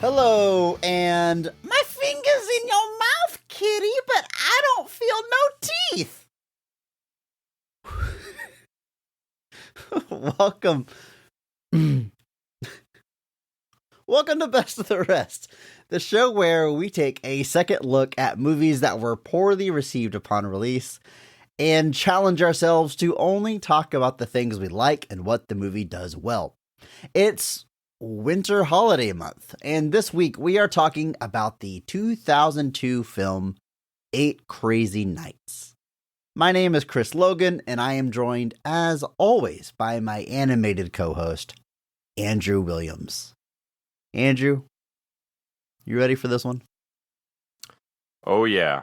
Hello, and my finger's in your mouth, kitty, but I don't feel no teeth. Welcome. Welcome to Best of the Rest, the show where we take a second look at movies that were poorly received upon release and challenge ourselves to only talk about the things we like and what the movie does well. It's winter holiday month, and this week we are talking about the 2002 film 8 Crazy Nights. My name is Chris Logan, and I am joined, as always, by my animated co-host, Andrew Williams. Andrew, you ready for this one? Oh, yeah.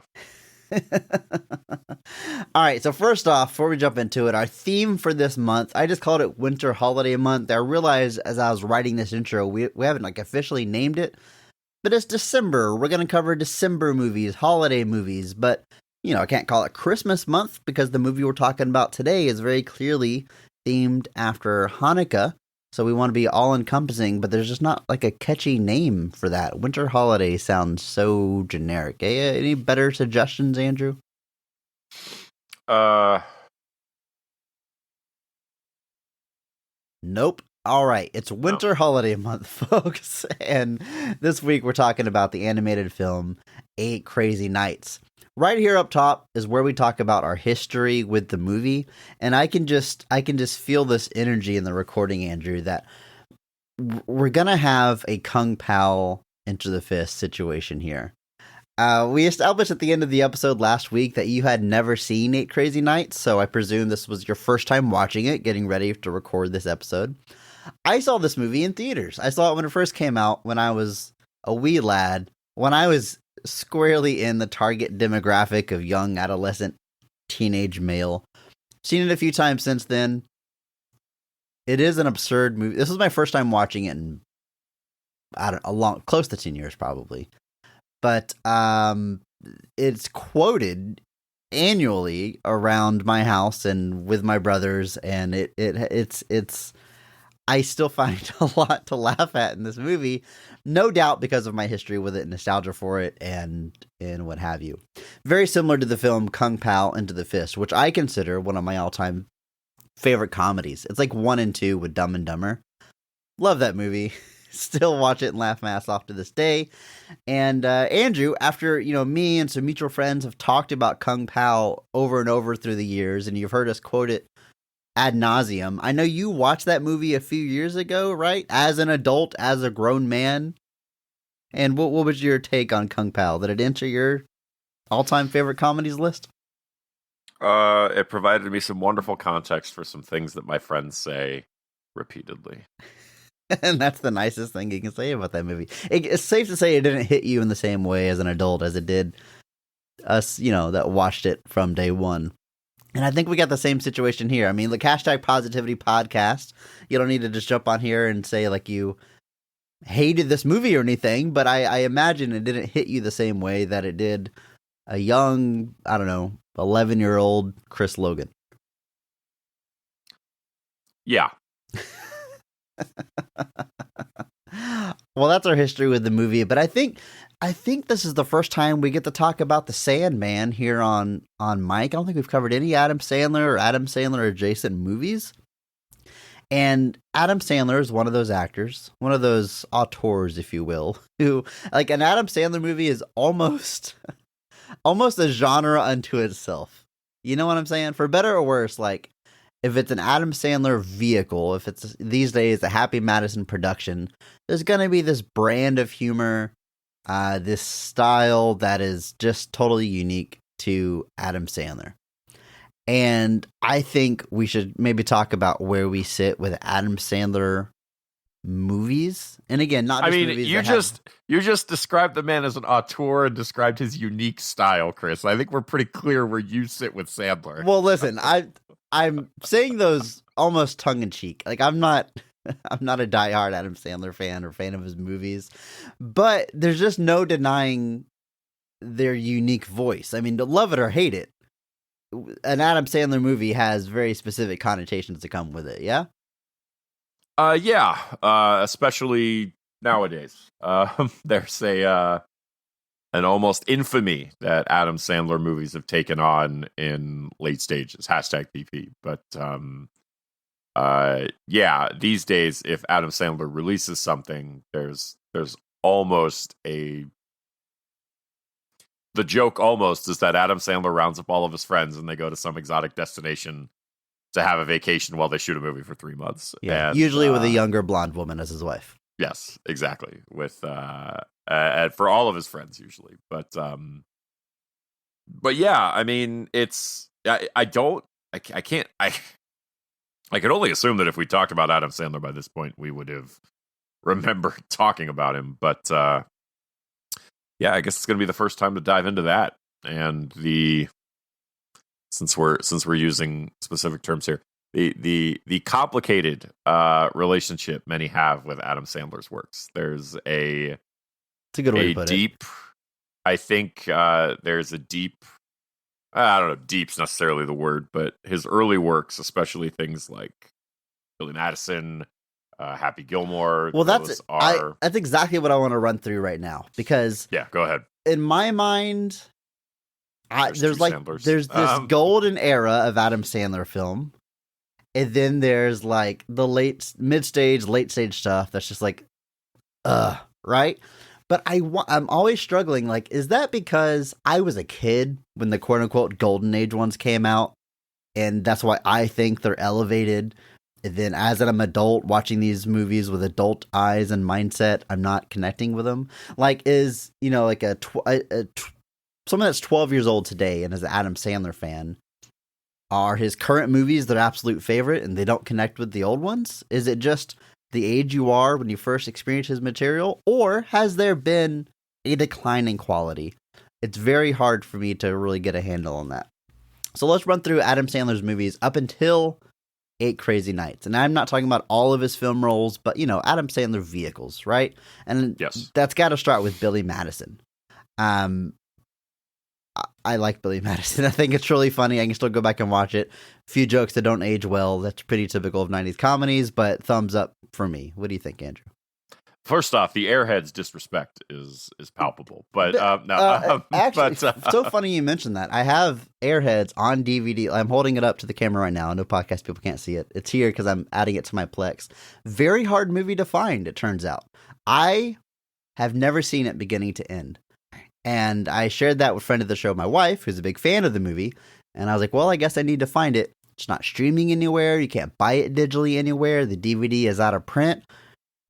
All right, so first off, before we jump into it, our theme for this month, I just called it Winter Holiday Month. I realized as I was writing this intro, we haven't officially named it, but it's December. We're going to cover December movies, holiday movies, but I can't call it Christmas month because the movie we're talking about today is very clearly themed after Hanukkah. So we want to be all-encompassing, but there's just not a catchy name for that. Winter holiday sounds so generic. Any better suggestions, Andrew? Nope. All right, it's Winter Holiday Month, folks. And this week we're talking about the animated film 8 Crazy Nights. Right here up top is where we talk about our history with the movie, and I can just feel this energy in the recording, Andrew, that we're gonna have a Kung Pao Enter the Fist situation here. We established at the end of the episode last week that you had never seen 8 Crazy Nights, so I presume this was your first time watching it, getting ready to record this episode. I saw this movie in theaters. I saw it when it first came out when I was a wee lad, when I was squarely in the target demographic of young adolescent teenage male. Seen it a few times since then. It is an absurd movie. This was my first time watching it in close to 10 years probably. But it's quoted annually around my house and with my brothers, and it's I still find a lot to laugh at in this movie, no doubt because of my history with it, nostalgia for it, and what have you. Very similar to the film Kung Pao Enter the Fist, which I consider one of my all-time favorite comedies. It's like 1 and 2 with Dumb and Dumber. Love that movie. Still watch it and laugh my ass off to this day. And Andrew, after me and some mutual friends have talked about Kung Pao over and over through the years, and you've heard us quote it ad nauseum. I know you watched that movie a few years ago, right? As an adult, as a grown man. And what was your take on Kung Pao? Did it enter your all-time favorite comedies list? It provided me some wonderful context for some things that my friends say repeatedly. And that's the nicest thing you can say about that movie. It's safe to say it didn't hit you in the same way as an adult as it did us, that watched it from day one. And I think we got the same situation here. I mean, the hashtag positivity podcast, you don't need to just jump on here and say you hated this movie or anything, but I imagine it didn't hit you the same way that it did a young, 11-year-old Chris Logan. Yeah. Well, that's our history with the movie, but I think this is the first time we get to talk about the Sandman here on Mike. I don't think we've covered any Adam Sandler adjacent movies. And Adam Sandler is one of those actors, one of those auteurs, if you will, who an Adam Sandler movie is almost a genre unto itself. You know what I'm saying? For better or worse, if it's an Adam Sandler vehicle, if it's these days a Happy Madison production, there's going to be this brand of humor, this style that is just totally unique to Adam Sandler. And I think we should maybe talk about where we sit with Adam Sandler movies. And again, not just movies. You just described the man as an auteur and described his unique style, Chris. I think we're pretty clear where you sit with Sandler. Well, listen, I'm saying those almost tongue in cheek. I'm not a diehard Adam Sandler fan or fan of his movies, but there's just no denying their unique voice. I mean, to love it or hate it, an Adam Sandler movie has very specific connotations to come with it. Yeah. Yeah. Especially nowadays. There's an almost infamy that Adam Sandler movies have taken on in late stages. #PP. But yeah, these days, if Adam Sandler releases something, there's almost the joke almost is that Adam Sandler rounds up all of his friends and they go to some exotic destination to have a vacation while they shoot a movie for 3 months. Yeah, and, usually with a younger blonde woman as his wife. Yes, exactly. With for all of his friends usually, but yeah, I mean, it's I can't I could only assume that if we talked about Adam Sandler by this point, we would have remembered talking about him. But yeah, I guess it's going to be the first time to dive into that, and since we're using specific terms here, the complicated relationship many have with Adam Sandler's works. There's it's a good way to put deep. I think there's a deep. I don't know, deep's necessarily the word, but his early works, especially things like Billy Madison, Happy Gilmore. Well, that's exactly what I want to run through right now, because yeah, go ahead. In my mind, there's this golden era of Adam Sandler film, and then there's like the mid-stage, late-stage stuff that's just like, right? But I'm always struggling, like, is that because I was a kid when the quote-unquote golden age ones came out, and that's why I think they're elevated, and then as I'm an adult watching these movies with adult eyes and mindset, I'm not connecting with them? Like, is, like someone that's 12 years old today and is an Adam Sandler fan, are his current movies their absolute favorite and they don't connect with the old ones? Is it just the age you are when you first experience his material, or has there been a decline in quality? It's very hard for me to really get a handle on that. So let's run through Adam Sandler's movies up until 8 Crazy Nights. And I'm not talking about all of his film roles, but, Adam Sandler vehicles, right? And yes, that's got to start with Billy Madison. I like Billy Madison. I think it's really funny. I can still go back and watch it. A few jokes that don't age well. That's pretty typical of 90s comedies, but thumbs up for me. What do you think, Andrew? First off, the Airheads disrespect is palpable, but actually, so funny you mentioned that. I have Airheads on DVD. I'm holding it up to the camera right now. I know podcast people can't see it. It's here because I'm adding it to my Plex. Very hard movie to find, it turns out. I have never seen it beginning to end. And I shared that with a friend of the show, my wife, who's a big fan of the movie. And I was like, well, I guess I need to find it. It's not streaming anywhere. You can't buy it digitally anywhere. The DVD is out of print.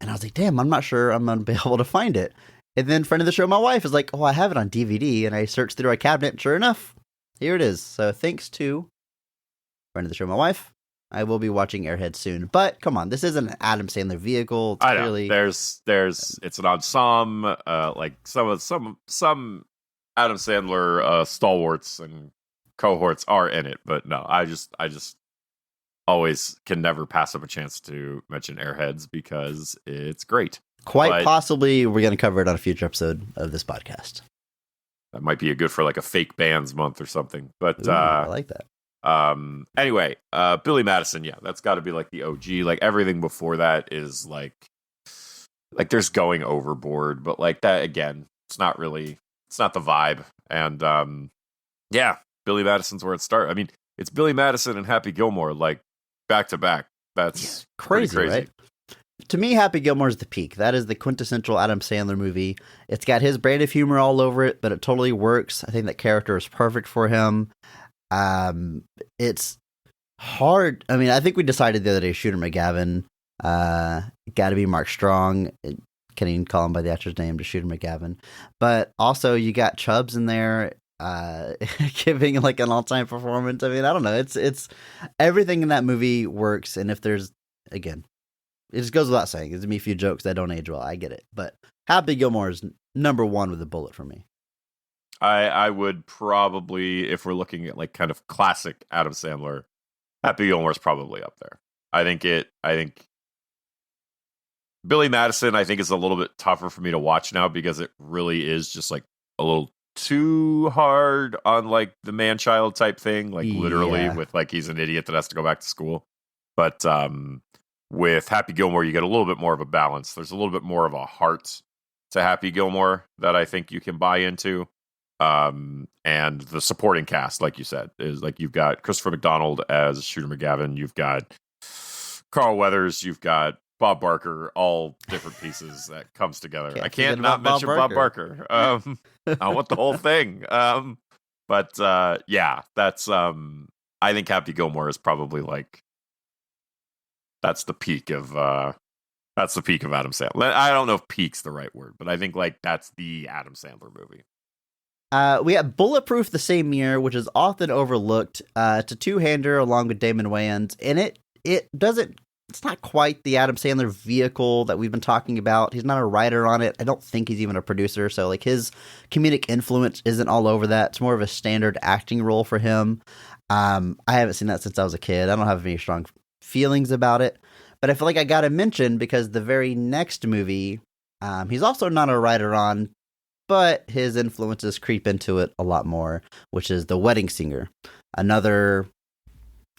And I was like, damn, I'm not sure I'm going to be able to find it. And then friend of the show, my wife, is like, oh, I have it on DVD. And I searched through our cabinet. And sure enough, here it is. So thanks to friend of the show, my wife, I will be watching Airhead soon. But come on, this isn't an Adam Sandler vehicle. It's I know. There's it's an ensemble, like some Adam Sandler stalwarts and cohorts are in it, but no, I just always can never pass up a chance to mention Airheads because it's great. Quite possibly we're going to cover it on a future episode of this podcast. That might be good for like a fake bands month or something. But ooh, I like that. Anyway, Billy Madison, yeah, that's got to be like the OG. Like everything before that is like there's going overboard, but like that again, it's not the vibe. And yeah, Billy Madison's where it started. I mean, it's Billy Madison and Happy Gilmore like back to back. That's crazy, right? To me, Happy Gilmore is the peak. That is the quintessential Adam Sandler movie. It's got his brand of humor all over it, but it totally works. I think that character is perfect for him. It's hard. I mean, I think we decided the other day, Shooter McGavin, got to be Mark Strong. Can't even call him by the actor's name, to Shooter McGavin. But also, you got Chubbs in there, giving like an all-time performance. I mean, I don't know. It's everything in that movie works. And if there's, again, it just goes without saying, there's gonna be a few jokes that don't age well. I get it, but Happy Gilmore is number one with a bullet for me. I would probably, if we're looking at like kind of classic Adam Sandler, Happy Gilmore is probably up there. I think Billy Madison, I think, is a little bit tougher for me to watch now because it really is just like a little too hard on like the man-child type thing, like literally with like he's an idiot that has to go back to school. But with Happy Gilmore, you get a little bit more of a balance. There's a little bit more of a heart to Happy Gilmore that I think you can buy into. And the supporting cast, like you said, is like you've got Christopher McDonald as Shooter McGavin, you've got Carl Weathers, you've got Bob Barker, all different pieces that comes together. I can't not mention Bob Barker. I want the whole thing. But yeah, that's I think Happy Gilmore is probably like that's the peak of Adam Sandler. I don't know if peak's the right word, but I think like that's the Adam Sandler movie. We have Bulletproof the same year, which is often overlooked. It's a two-hander along with Damon Wayans, and it's not quite the Adam Sandler vehicle that we've been talking about. He's not a writer on it. I don't think he's even a producer, so like his comedic influence isn't all over that. It's more of a standard acting role for him. I haven't seen that since I was a kid. I don't have any strong feelings about it, but I feel like I gotta mention because the very next movie, he's also not a writer on, but his influences creep into it a lot more, which is The Wedding Singer. Another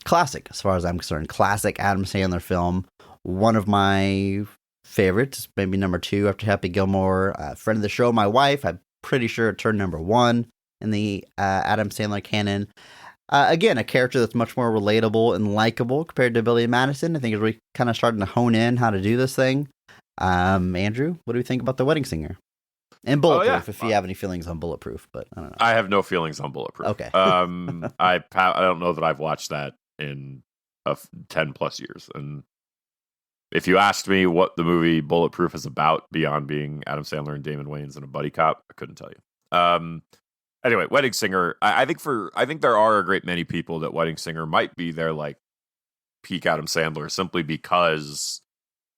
classic, as far as I'm concerned. Classic Adam Sandler film. One of my favorites, maybe number 2 after Happy Gilmore. Friend of the show, my wife. I'm pretty sure it turned number 1 in the Adam Sandler canon. Again, a character that's much more relatable and likable compared to Billy Madison. I think is really kind of starting to hone in how to do this thing. Andrew, what do you think about The Wedding Singer? And Bulletproof, if you have any feelings on Bulletproof, but I don't know. I have no feelings on Bulletproof. Okay. I don't know that I've watched that in 10 plus years. And if you asked me what the movie Bulletproof is about beyond being Adam Sandler and Damon Wayans and a buddy cop, I couldn't tell you. Anyway, Wedding Singer. I think there are a great many people that Wedding Singer might be their like peak Adam Sandler, simply because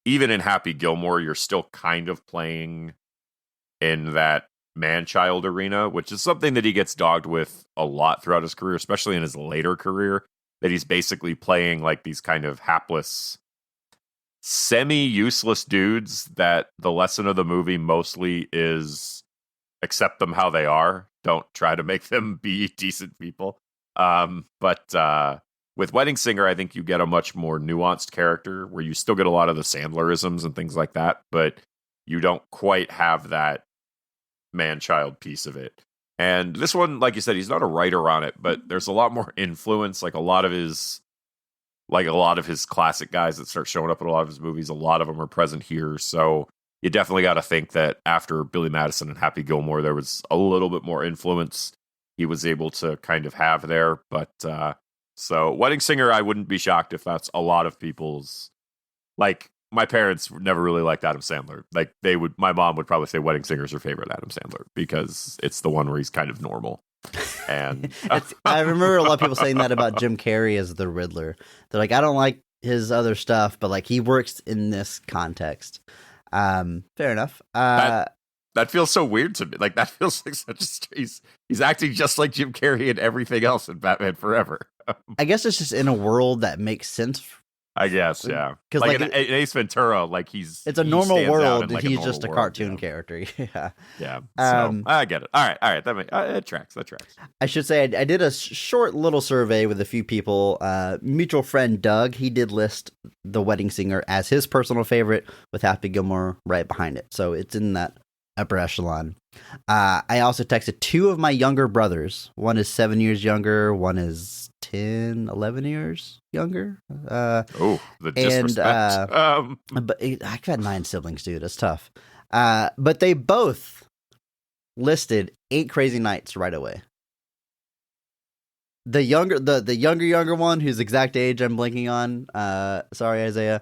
even in Happy Gilmore, you're still kind of playing in that man-child arena, which is something that he gets dogged with a lot throughout his career, especially in his later career, that he's basically playing like these kind of hapless, semi-useless dudes that the lesson of the movie mostly is accept them how they are. Don't try to make them be decent people. But with Wedding Singer, I think you get a much more nuanced character where you still get a lot of the Sandlerisms and things like that, but you don't quite have that man-child piece of it. And this one, like you said, he's not a writer on it, but there's a lot more influence. Like a lot of his classic guys that start showing up in a lot of his movies, a lot of them are present here. So you definitely got to think that after Billy Madison and Happy Gilmore, there was a little bit more influence he was able to kind of have there. But so Wedding Singer, I wouldn't be shocked if that's a lot of people's, like, my parents never really liked Adam Sandler. Like my mom would probably say Wedding Singer is her favorite Adam Sandler because it's the one where he's kind of normal. And I remember a lot of people saying that about Jim Carrey as the Riddler. They're like, I don't like his other stuff, but like he works in this context. Fair enough. That feels so weird to me. Like that feels like he's acting just like Jim Carrey and everything else in Batman Forever. I guess it's just in a world that makes sense. I guess, yeah. Because like in Ace Ventura, like it's a normal world, and like he's just a cartoon character. Yeah. So I get it. All right. That tracks. I should say I did a short little survey with a few people. Mutual friend Doug, he did list The Wedding Singer as his personal favorite, with Happy Gilmore right behind it. So it's in that upper echelon. I also texted 2 of my younger brothers. One is 7 years younger. One is 11 years younger. The disrespect. But I've had 9 siblings, dude. That's tough. But they both listed 8 Crazy Nights right away. The younger one, whose exact age I'm blanking on. Sorry, Isaiah.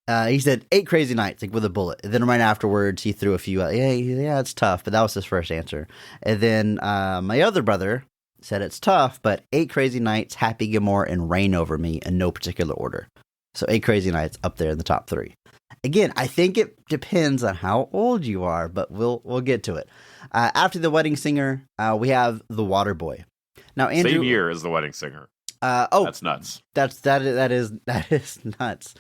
He said 8 Crazy Nights, like with a bullet. And then right afterwards, he threw a few out. Yeah, it's tough, but that was his first answer. And then my other brother said it's tough, but 8 Crazy Nights, Happy Gilmore, and Reign Over Me in no particular order. So 8 Crazy Nights up there in the top 3. Again, I think it depends on how old you are, but we'll get to it. After The Wedding Singer, we have The Waterboy. Now, Andrew, same year as The Wedding Singer. That's nuts. That is nuts.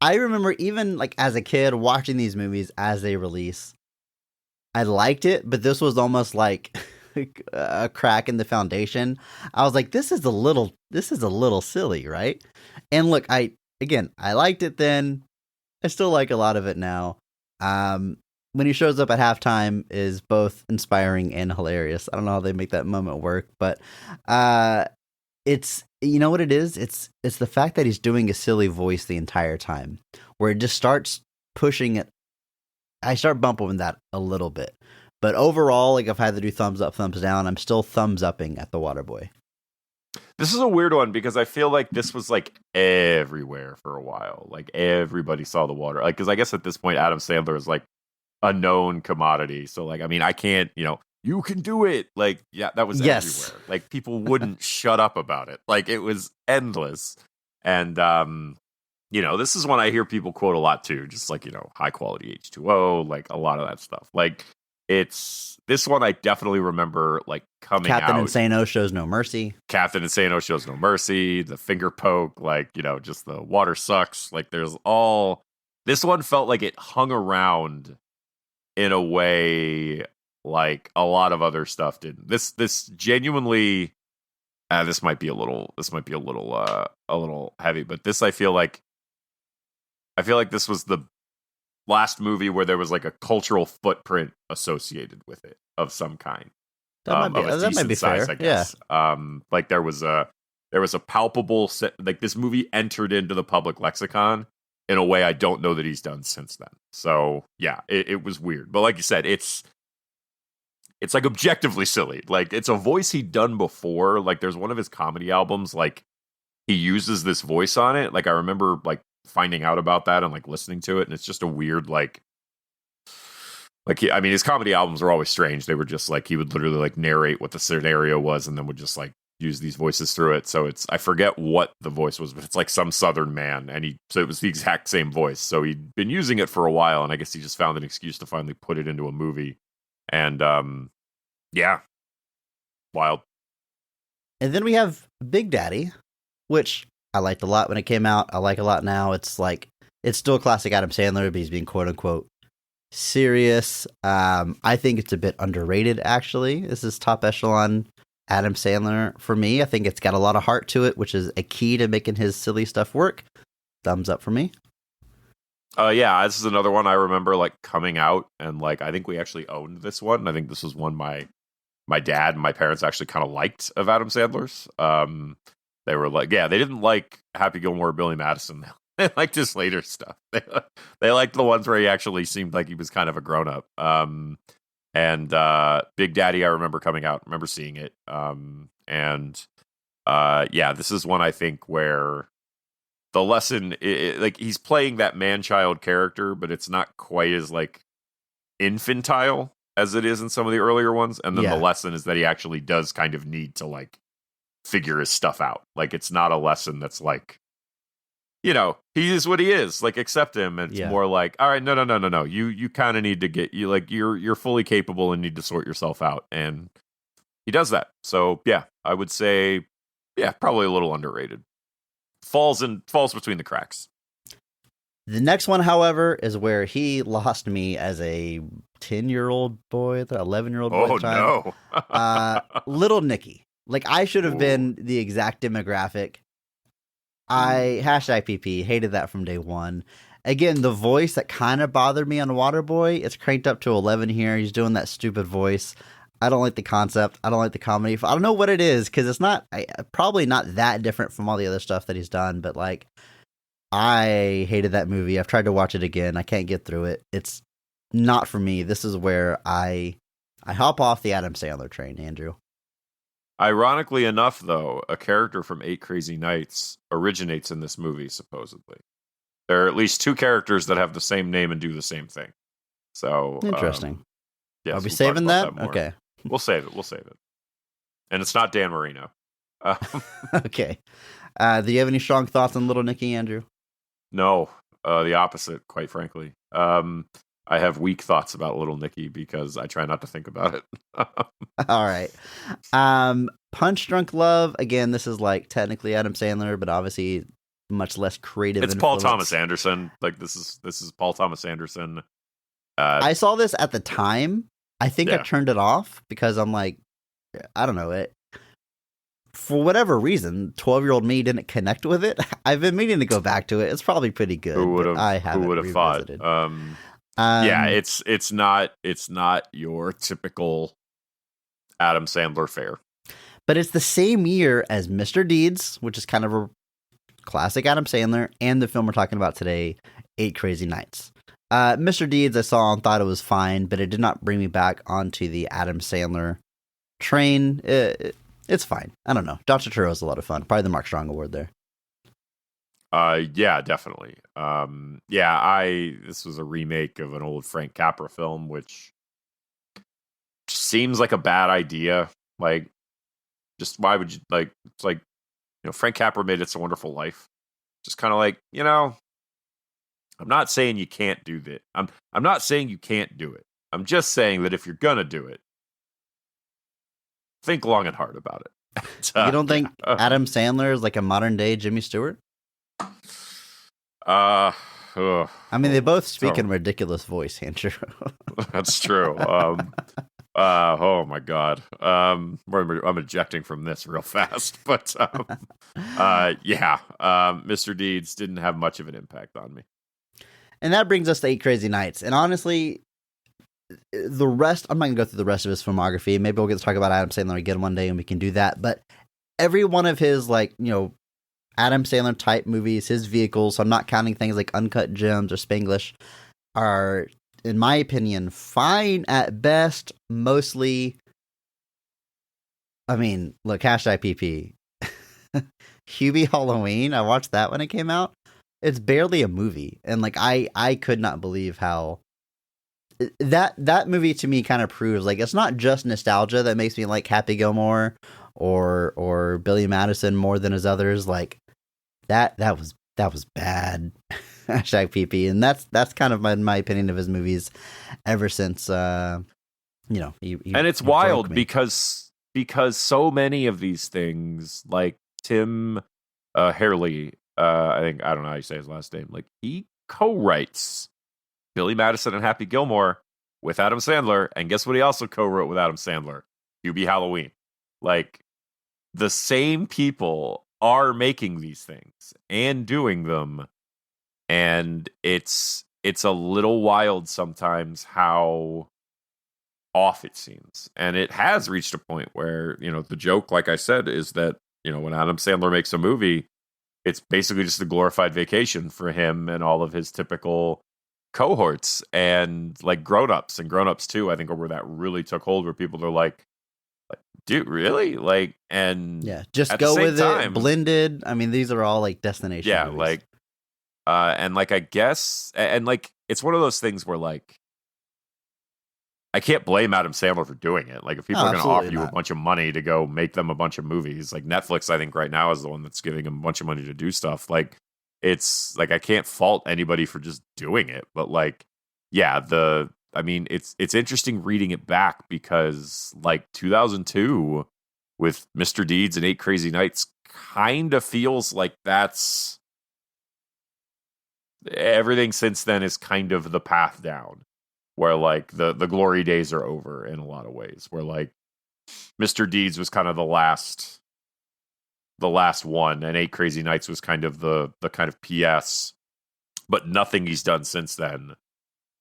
I remember even like as a kid watching these movies as they release. I liked it, but this was almost like a crack in the foundation. I was like, this is a little silly, right? And look, I liked it then. I still like a lot of it now. When he shows up at halftime is both inspiring and hilarious. I don't know how they make that moment work, but it's, you know what it is? It's the fact that he's doing a silly voice the entire time, where it just starts pushing it. I start bumping that a little bit, but overall, like if I had to do thumbs up, thumbs down, I'm still thumbs upping at the Waterboy. This is a weird one because I feel like this was like everywhere for a while. Like everybody saw the water. Like, because I guess at this point, Adam Sandler is like a known commodity. So like, I mean, I can't, you can do it. Like, yeah, that was everywhere. Like people wouldn't shut up about it. Like it was endless. And, this is one I hear people quote a lot too. Just like, high quality H2O, like a lot of that stuff. Like this one I definitely remember like coming out. Captain Insano shows no mercy. Captain Insano shows no mercy. The finger poke, like, just the water sucks. Like there's all, this one felt like it hung around in a way like a lot of other stuff didn't. This genuinely, this might be a little heavy, but this I feel like this was the last movie where there was like a cultural footprint associated with it of some kind. That might be size, fair. I guess. Yeah. Like there was a palpable like this movie entered into the public lexicon in a way I don't know that he's done since then. So yeah, it was weird. But like you said, it's like objectively silly. Like it's a voice he'd done before. Like there's one of his comedy albums, like he uses this voice on it. Like I remember like finding out about that and like listening to it, and it's just a weird his comedy albums were always strange. They were just like he would literally like narrate what the scenario was and then would just like use these voices through it. So I forget what the voice was, but it's like some Southern man, and so it was the exact same voice. So he'd been using it for a while, and I guess he just found an excuse to finally put it into a movie. And yeah, wild. And then we have Big Daddy, which I liked a lot when it came out. I like a lot now. It's still classic Adam Sandler, but he's being quote unquote serious. I think it's a bit underrated, actually. This is top echelon Adam Sandler for me. I think it's got a lot of heart to it, which is a key to making his silly stuff work. Thumbs up for me. Yeah, this is another one I remember like coming out, and like I think we actually owned this one. I think this was one my dad and my parents actually kind of liked of Adam Sandler's. They were like, yeah, they didn't like Happy Gilmore or Billy Madison. They liked his later stuff. They liked the ones where he actually seemed like he was kind of a grown up. And Big Daddy, I remember coming out, remember seeing it. Yeah, this is one I think where the lesson, like he's playing that man-child character, but it's not quite as like infantile as it is in some of the earlier ones. And then the lesson is that he actually does kind of need to like figure his stuff out. Like it's not a lesson that's like, he is what he is, like accept him. And it's more like, all right, no. You kind of need to get you're fully capable and need to sort yourself out. And he does that. So yeah, I would say, yeah, probably a little underrated. Falls between the cracks. The next one, however, is where he lost me as a 10-year-old boy, the 11-year-old boy. Oh no. Little Nicky. Like I should have been the exact demographic. I #PP hated that from day one. Again, the voice that kind of bothered me on Waterboy, it's cranked up to 11 here. He's doing that stupid voice. I don't like the concept. I don't like the comedy. I don't know what it is, because it's not probably not that different from all the other stuff that he's done. But like, I hated that movie. I've tried to watch it again. I can't get through it. It's not for me. This is where I hop off the Adam Sandler train, Andrew. Ironically enough, though, a character from 8 Crazy Nights originates in this movie, supposedly. There are at least 2 characters that have the same name and do the same thing. So interesting. Yes, Are we saving that? Okay. We'll save it. And it's not Dan Marino. Okay. Do you have any strong thoughts on Little Nicky, Andrew? No, the opposite, quite frankly. I have weak thoughts about Little Nicky because I try not to think about it. All right. Punch Drunk Love. Again, this is like technically Adam Sandler, but obviously much less creative. It's Paul Thomas Anderson. Like this is Paul Thomas Anderson. I saw this at the time. I think I turned it off because I'm like, I don't know it. for whatever reason, 12-year-old me didn't connect with it. I've been meaning to go back to it. It's probably pretty good. Who would have? I haven't Who would have revisited. thought? Yeah, it's not your typical Adam Sandler fare. But it's the same year as Mr. Deeds, which is kind of a classic Adam Sandler, and the film we're talking about today, 8 Crazy Nights. Mr. Deeds I saw and thought it was fine, but it did not bring me back onto the Adam Sandler train. It's fine. I don't know. Dr. Turturro is a lot of fun. Probably the Mark Strong Award there. Yeah, definitely. This was a remake of an old Frank Capra film, which seems like a bad idea. Like, just why would you, like, it's like, Frank Capra made It's a Wonderful Life. Just kind of like, I'm not saying you can't do that. I'm not saying you can't do it. I'm just saying that if you're gonna do it, think long and hard about it. You don't think Adam Sandler is like a modern day Jimmy Stewart? I mean, they both speak in a ridiculous voice, Andrew. That's true. Oh my God. I'm ejecting from this real fast, but Mr. Deeds didn't have much of an impact on me. And that brings us to 8 Crazy Nights. And honestly, the rest, I'm not going to go through the rest of his filmography. Maybe we'll get to talk about Adam Sandler again one day and we can do that. But every one of his, Adam Sandler type movies, his vehicles, so I'm not counting things like Uncut Gems or Spanglish, are, in my opinion, fine at best. Mostly, I mean, look, #PP. Hubie Halloween, I watched that when it came out. It's barely a movie. And I could not believe how that movie to me kind of proves it's not just nostalgia that makes me like Happy Gilmore or Billy Madison more than his others. That was bad. #PP. And that's kind of my opinion of his movies ever since and it's wild because so many of these things, like Tim Herlihy, I don't know how you say his last name, he co-writes Billy Madison and Happy Gilmore with Adam Sandler, and guess what he also co-wrote with Adam Sandler? Hubie Halloween. The same people are making these things and doing them, and it's a little wild sometimes how off it seems. And it has reached a point where, the joke, like I said, is that, when Adam Sandler makes a movie, it's basically just a glorified vacation for him and all of his typical cohorts, and Grown-Ups and Grown-Ups 2, I think, are where that really took hold, where people are like, dude, really? And yeah, just go with it. Blended. I mean, these are all destination movies. And I guess, and it's one of those things where I can't blame Adam Sandler for doing it. If people are going to offer you a bunch of money to go make them a bunch of movies, Netflix, I think right now is the one that's giving him a bunch of money to do stuff. It's I can't fault anybody for just doing it, but it's interesting reading it back because 2002 with Mr. Deeds and 8 Crazy Nights kind of feels like that's everything since then is kind of the path down, where the glory days are over in a lot of ways, where Mr. Deeds was kind of the last one, and 8 Crazy Nights was kind of the kind of PS, but nothing he's done since then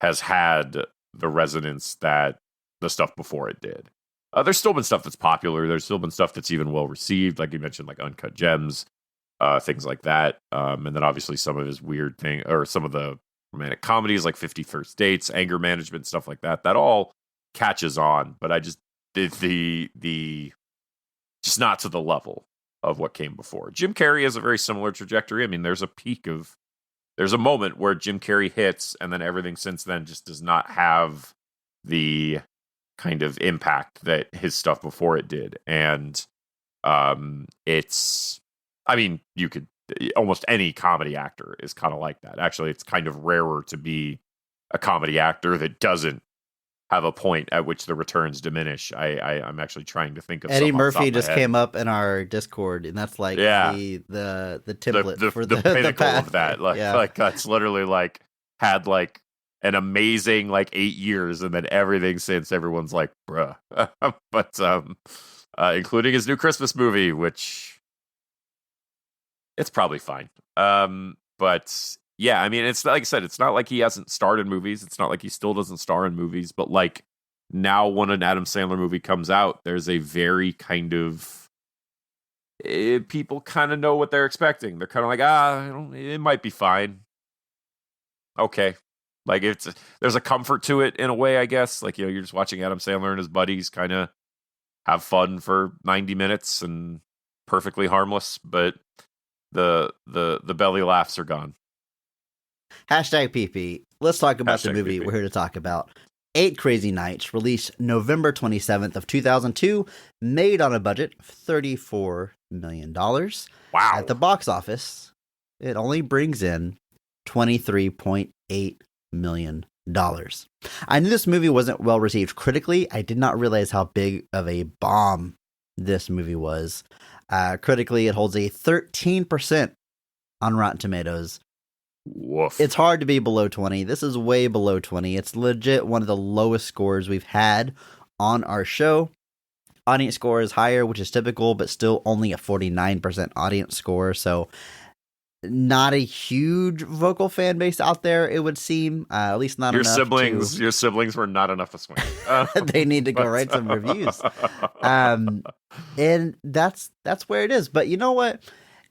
has had the resonance that the stuff before it did. There's still been stuff that's popular. There's still been stuff that's even well received, like you mentioned, Uncut Gems, things like that. And then obviously some of his weird thing, or some of the romantic comedies like 50 First Dates, Anger Management, stuff like that. That all catches on, but I just did the just not to the level of what came before. Jim Carrey has a very similar trajectory. I mean, there's a moment where Jim Carrey hits, and then everything since then just does not have the kind of impact that his stuff before it did. And you could, almost any comedy actor is kind of like that. Actually, it's kind of rarer to be a comedy actor that doesn't have a point at which the returns diminish. I'm actually trying to think of Eddie Murphy just came up in our Discord, and that's the template for the pinnacle path. of that. That's literally had an amazing 8 years, and then everything since, everyone's like, bruh. But including his new Christmas movie, which it's probably fine. But yeah, I mean, it's like I said, it's not like he hasn't starred in movies. It's not like he still doesn't star in movies. But like now, when an Adam Sandler movie comes out, there's a very kind of people kind of know what they're expecting. They're kind of like, it might be fine. Okay. Like there's a comfort to it in a way, I guess. Like, you're just watching Adam Sandler and his buddies kind of have fun for 90 minutes and perfectly harmless, but the belly laughs are gone. Hashtag PP. Let's talk about the movie PP. we're here to talk about. 8 Crazy Nights, released November 27th of 2002, made on a budget of $34 million. Wow. At the box office, it only brings in $23.8 million. I knew this movie wasn't well received critically. I did not realize how big of a bomb this movie was. Critically, it holds a 13% on Rotten Tomatoes. Woof. It's hard to be below 20. This is way below 20. It's legit one of the lowest scores we've had on our show. Audience score is higher, which is typical, but still only a 49% audience score. So not a huge vocal fan base out there, it would seem. At least not your enough. Your siblings were not enough to swing. They need to go write some reviews. And that's where it is. But you know what?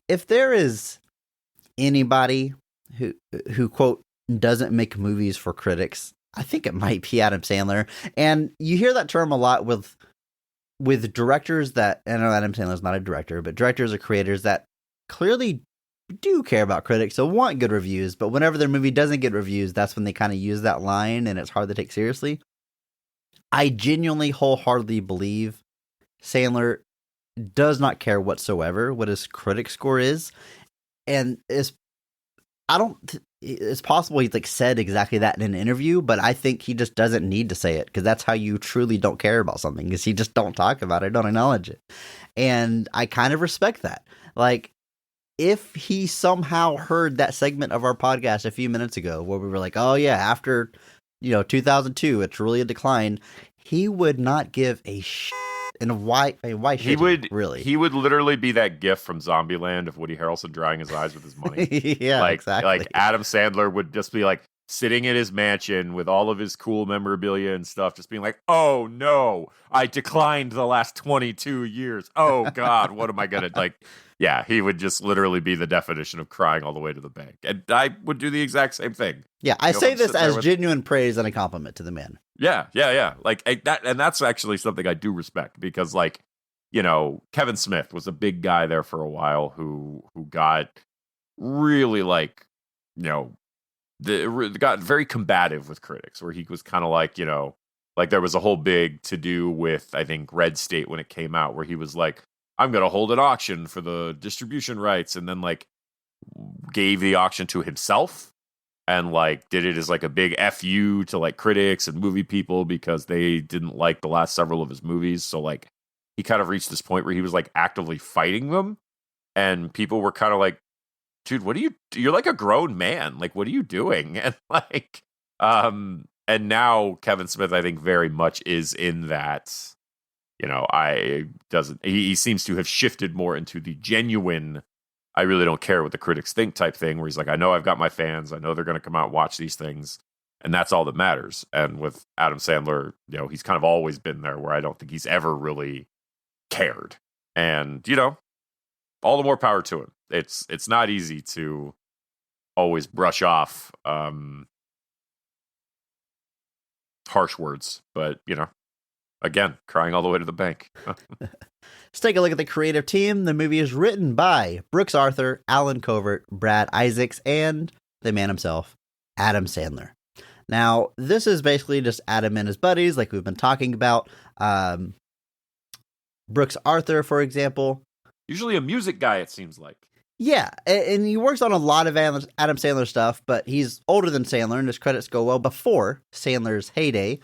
If there is anybody who quote doesn't make movies for critics, I think it might be Adam Sandler. And you hear that term a lot with directors that, I know Adam Sandler's not a director, but directors or creators that clearly do care about critics, so want good reviews, but whenever their movie doesn't get reviews, that's when they kind of use that line and it's hard to take seriously. I genuinely wholeheartedly believe Sandler does not care whatsoever what his critic score is. And it's possible he's like said exactly that in an interview, but I think he just doesn't need to say it, because that's how you truly don't care about something, because he just don't talk about it, don't acknowledge it. And I kind of respect that. Like, if he somehow heard that segment of our podcast a few minutes ago where we were like, oh yeah, after 2002 it's really a decline, he would not give a shit. And why should he would really? He would literally be that gif from Zombieland of Woody Harrelson drying his eyes with his money. Yeah, exactly. Like Adam Sandler would just be like sitting in his mansion with all of his cool memorabilia and stuff, just being like, oh no, I declined the last 22 years. Oh God, what am I gonna like? Yeah, he would just literally be the definition of crying all the way to the bank. And I would do the exact same thing. Yeah, I say this as genuine praise and a compliment to the man. Yeah. Like that, and that's actually something I do respect, because like, Kevin Smith was a big guy there for a while who got really like, got very combative with critics, where he was kind of like, like there was a whole big to do with, I think, Red State when it came out, where he was like, I'm going to hold an auction for the distribution rights, and then like gave the auction to himself and like did it as like a big FU to like critics and movie people because they didn't like the last several of his movies. So like he kind of reached this point where he was like actively fighting them, and people were kind of like, dude, you're like a grown man. Like, what are you doing? And like, and now Kevin Smith, I think, very much is in that, he seems to have shifted more into the genuine, I really don't care what the critics think type thing, where he's like, I know I've got my fans. I know they're going to come out and watch these things. And that's all that matters. And with Adam Sandler, he's kind of always been there, where I don't think he's ever really cared. And, all the more power to him. It's not easy to always brush off harsh words, but, again, crying all the way to the bank. Let's take a look at the creative team. The movie is written by Brooks Arthur, Alan Covert, Brad Isaacs, and the man himself, Adam Sandler. Now, this is basically just Adam and his buddies, like we've been talking about. Brooks Arthur, for example. Usually a music guy, it seems like. Yeah, and he works on a lot of Adam Sandler stuff, but he's older than Sandler, and his credits go well before Sandler's heyday,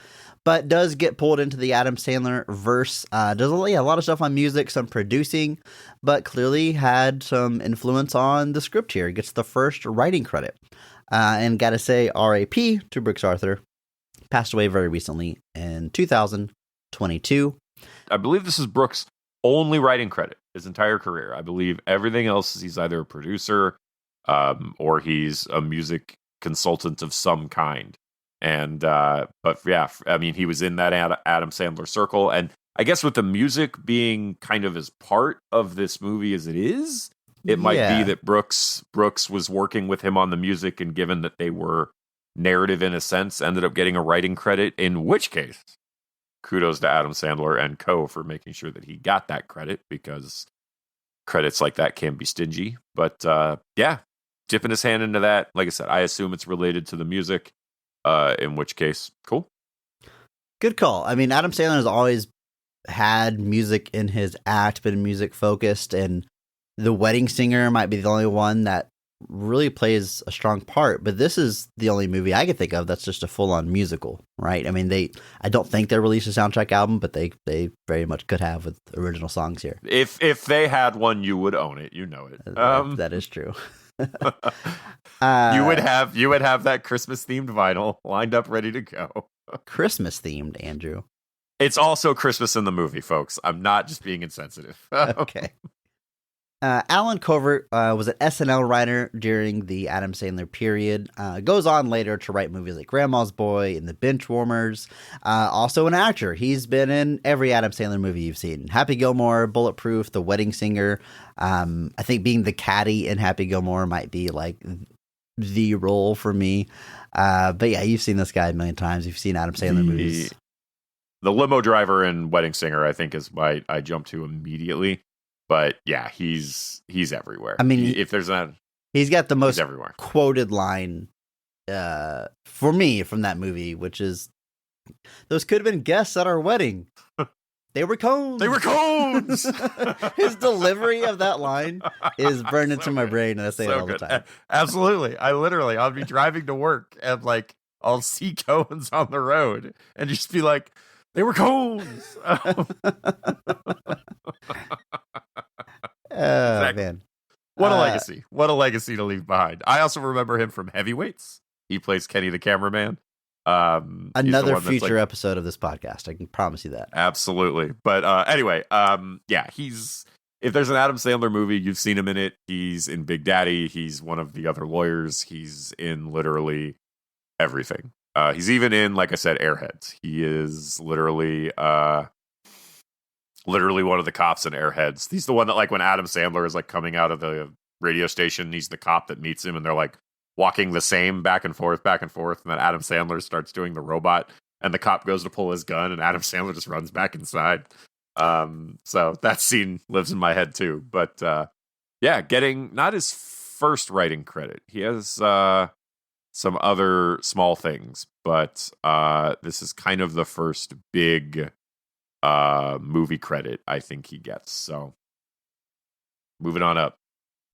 but does get pulled into the Adam Sandler verse. Does a lot of stuff on music, some producing, but clearly had some influence on the script here. Gets the first writing credit. And gotta say, R.A.P. to Brooks Arthur. Passed away very recently in 2022. I believe this is Brooks' only writing credit his entire career. I believe everything else is he's either a producer or he's a music consultant of some kind. And but yeah, I mean, he was in that Adam Sandler circle, and I guess with the music being kind of as part of this movie as it is, it might be that Brooks was working with him on the music, and given that they were narrative in a sense, ended up getting a writing credit, in which case kudos to Adam Sandler and co for making sure that he got that credit, because credits like that can be stingy. But yeah, dipping his hand into that. Like I said, I assume it's related to the music, in which case, cool. Good call. I mean, Adam Sandler has always had music in his act, been music focused, and The Wedding Singer might be the only one that really plays a strong part, but this is the only movie I could think of that's just a full-on musical, right? I mean, I don't think they released a soundtrack album, but they very much could have with original songs here. If they had one, you would own it. You know it. That is true. You would have that Christmas themed vinyl lined up, ready to go. Christmas themed, Andrew. It's also Christmas in the movie, folks. I'm not just being insensitive. Okay. Alan Covert was an SNL writer during the Adam Sandler period. Goes on later to write movies like Grandma's Boy and The Benchwarmers. Also an actor. He's been in every Adam Sandler movie you've seen. Happy Gilmore, Bulletproof, The Wedding Singer. I think being the caddy in Happy Gilmore might be like the role for me. But yeah, you've seen this guy a million times. You've seen Adam Sandler movies. The limo driver in Wedding Singer, I think, is why I jumped to immediately. But yeah, he's everywhere. I mean, if there's not, he's got the most everywhere. Quoted line for me from that movie, which is, "Those could have been guests at our wedding. They were cones. They were cones." His delivery of that line is burned into my brain, and I say it all the time. Absolutely. I'll be driving to work and like I'll see cones on the road and just be like, "They were cones." Exactly. Man. What a legacy. What a legacy to leave behind. I also remember him from Heavyweights. He plays Kenny the cameraman. Another future episode of this podcast. I can promise you that. Absolutely. But anyway, yeah, if there's an Adam Sandler movie, you've seen him in it. He's in Big Daddy. He's one of the other lawyers. He's in literally everything. He's even in, like I said, Airheads. He is literally one of the cops in Airheads. He's the one that, like, when Adam Sandler is like coming out of the radio station, he's the cop that meets him, and they're like walking the same back and forth, and then Adam Sandler starts doing the robot, and the cop goes to pull his gun, and Adam Sandler just runs back inside. So that scene lives in my head too. But yeah, getting not his first writing credit. He has some other small things, but this is kind of the first big movie credit I think he gets. So moving on up.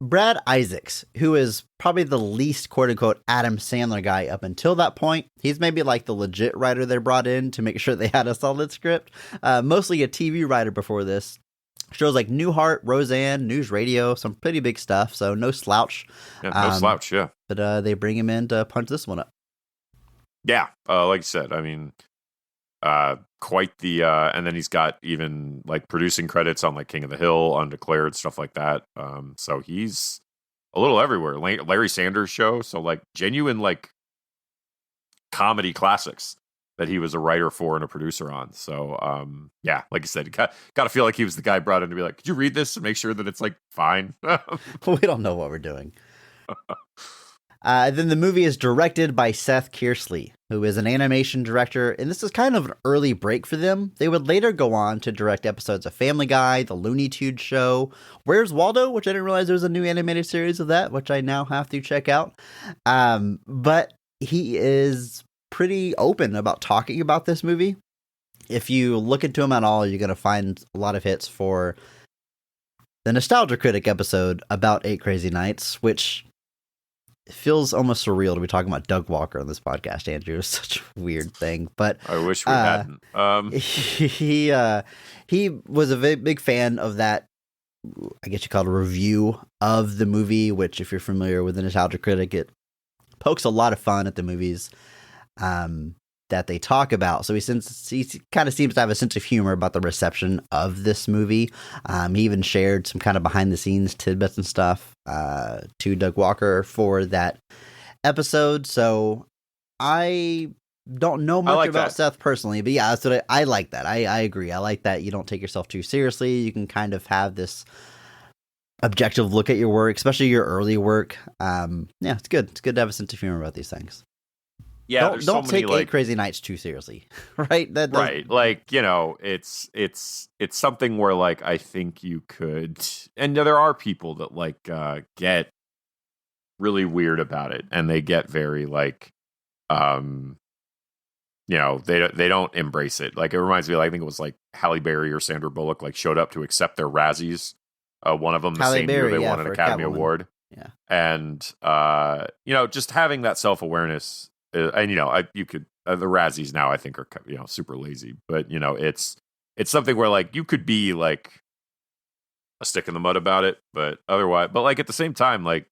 Brad Isaacs, who is probably the least quote-unquote Adam Sandler guy up until that point. He's maybe like the legit writer they brought in to make sure they had a solid script. Mostly a TV writer before this. Shows like Newhart, Roseanne, News Radio, some pretty big stuff, so no slouch. Yeah, no slouch, yeah. But they bring him in to punch this one up. Yeah, like I said, I mean, quite the and then he's got even like producing credits on like King of the Hill, Undeclared, stuff like that. So he's a little everywhere. Larry Sanders Show, so like genuine like comedy classics that he was a writer for and a producer on. So yeah, like I said, got to feel like he was the guy brought in to be like, could you read this and make sure that it's like fine? We don't know what we're doing. Then the movie is directed by Seth Kearsley, who is an animation director, and this is kind of an early break for them. They would later go on to direct episodes of Family Guy, The Looney Tunes Show, Where's Waldo, which I didn't realize there was a new animated series of that, which I now have to check out. But he is pretty open about talking about this movie. If you look into him at all, you're going to find a lot of hits for the Nostalgia Critic episode about 8 Crazy Nights, which feels almost surreal to be talking about Doug Walker on this podcast, Andrew. It's such a weird thing, but I wish we hadn't. He was a big fan of that, I guess you call it a review of the movie, which if you're familiar with the Nostalgia Critic, it pokes a lot of fun at the movies. that they talk about. So he kind of seems to have a sense of humor about the reception of this movie. He even shared some kind of behind the scenes tidbits and stuff to Doug Walker for that episode. So I don't know much about that. Seth personally, but yeah, that's what I like that. I agree. I like that you don't take yourself too seriously. You can kind of have this objective look at your work, especially your early work. Yeah, it's good. It's good to have a sense of humor about these things. Yeah, don't take 8 Crazy Nights too seriously, right? Right, like, you know, it's something where, like, I think you could, and there are people that like get really weird about it, and they get very like, you know, they don't embrace it. Like, it reminds me, like, I think it was like Halle Berry or Sandra Bullock like showed up to accept their Razzies. One of them the same year they won an Academy Award. Yeah, and you know, just having that self-awareness. And, you know, you could, the Razzies now I think are, you know, super lazy, but, you know, it's something where, like, you could be like a stick in the mud about it, but otherwise, but like at the same time, like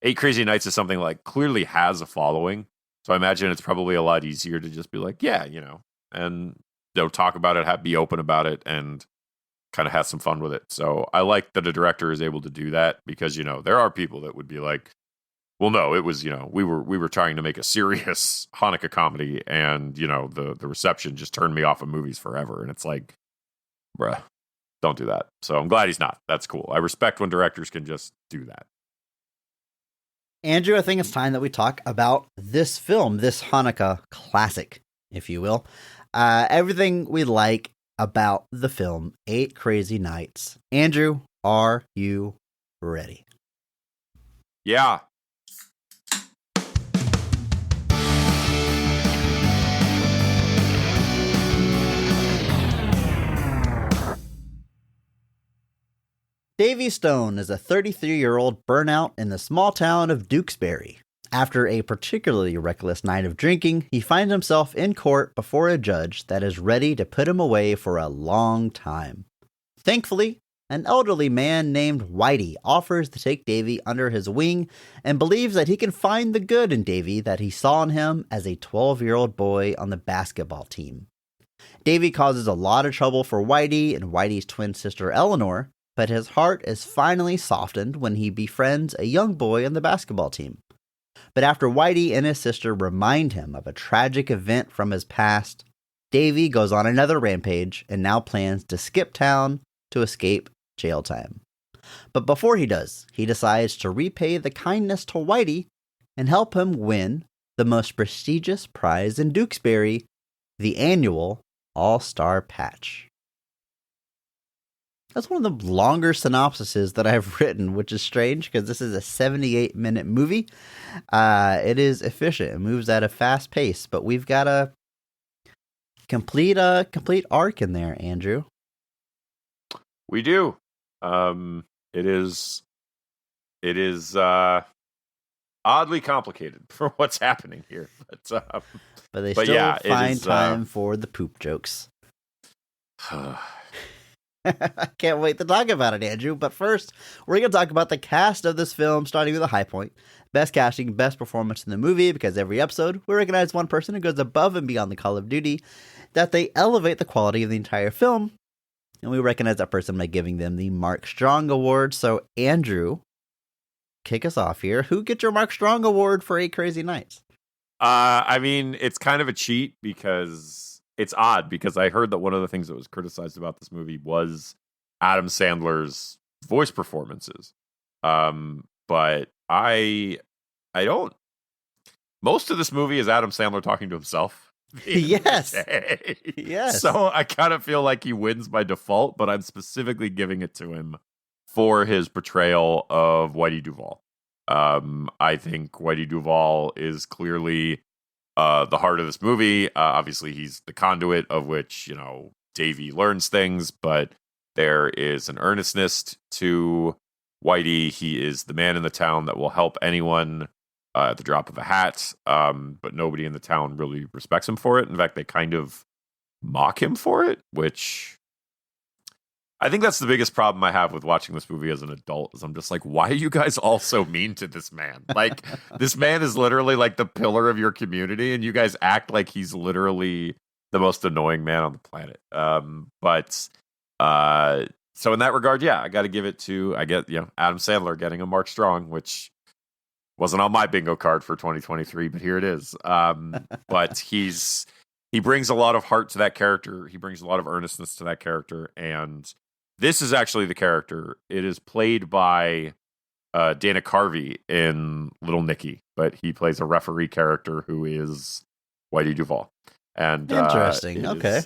8 Crazy Nights is something like clearly has a following. So I imagine it's probably a lot easier to just be like, yeah, you know, and they'll talk about it, be open about it, and kind of have some fun with it. So I like that a director is able to do that, because, you know, there are people that would be like, well, no, it was, you know, we were trying to make a serious Hanukkah comedy, and, you know, the reception just turned me off of movies forever. And it's like, bruh, don't do that. So I'm glad he's not. That's cool. I respect when directors can just do that. Andrew, I think it's time that we talk about this film, this Hanukkah classic, if you will. Everything we like about the film, 8 Crazy Nights. Andrew, are you ready? Yeah. Davy Stone is a 33-year-old burnout in the small town of Dukesbury. After a particularly reckless night of drinking, he finds himself in court before a judge that is ready to put him away for a long time. Thankfully, an elderly man named Whitey offers to take Davy under his wing and believes that he can find the good in Davy that he saw in him as a 12-year-old boy on the basketball team. Davy causes a lot of trouble for Whitey and Whitey's twin sister Eleanor, but his heart is finally softened when he befriends a young boy on the basketball team. But after Whitey and his sister remind him of a tragic event from his past, Davy goes on another rampage and now plans to skip town to escape jail time. But before he does, he decides to repay the kindness to Whitey and help him win the most prestigious prize in Dukesbury, the annual All-Star Patch. That's one of the longer synopsises that I've written, which is strange because this is a 78-minute movie. It is efficient. It moves at a fast pace, but we've got a complete arc in there, Andrew. We do. It is oddly complicated for what's happening here, but they still find time for the poop jokes. I can't wait to talk about it, Andrew. But first, we're going to talk about the cast of this film, starting with a high point. Best casting, best performance in the movie, because every episode, we recognize one person who goes above and beyond the call of duty, that they elevate the quality of the entire film, and we recognize that person by giving them the Mark Strong Award. So, Andrew, kick us off here. Who gets your Mark Strong Award for 8 Crazy Nights? I mean, it's kind of a cheat because it's odd, because I heard that one of the things that was criticized about this movie was Adam Sandler's voice performances. But I don't. Most of this movie is Adam Sandler talking to himself. Yes. Yes. So I kind of feel like he wins by default, but I'm specifically giving it to him for his portrayal of Whitey Duvall. I think Whitey Duvall is clearly the heart of this movie. Obviously, he's the conduit of which, you know, Davy learns things, but there is an earnestness to Whitey. He is the man in the town that will help anyone at the drop of a hat, but nobody in the town really respects him for it. In fact, they kind of mock him for it, which I think that's the biggest problem I have with watching this movie as an adult is I'm just like, why are you guys all so mean to this man? Like, this man is literally like the pillar of your community, and you guys act like he's literally the most annoying man on the planet. So in that regard, yeah, I got to give it to Adam Sandler getting a Mark Strong, which wasn't on my bingo card for 2023, but here it is. But he brings a lot of heart to that character. He brings a lot of earnestness to that character, and this is actually the character. It is played by Dana Carvey in Little Nicky, but he plays a referee character who is Whitey Duvall. And interesting. Okay.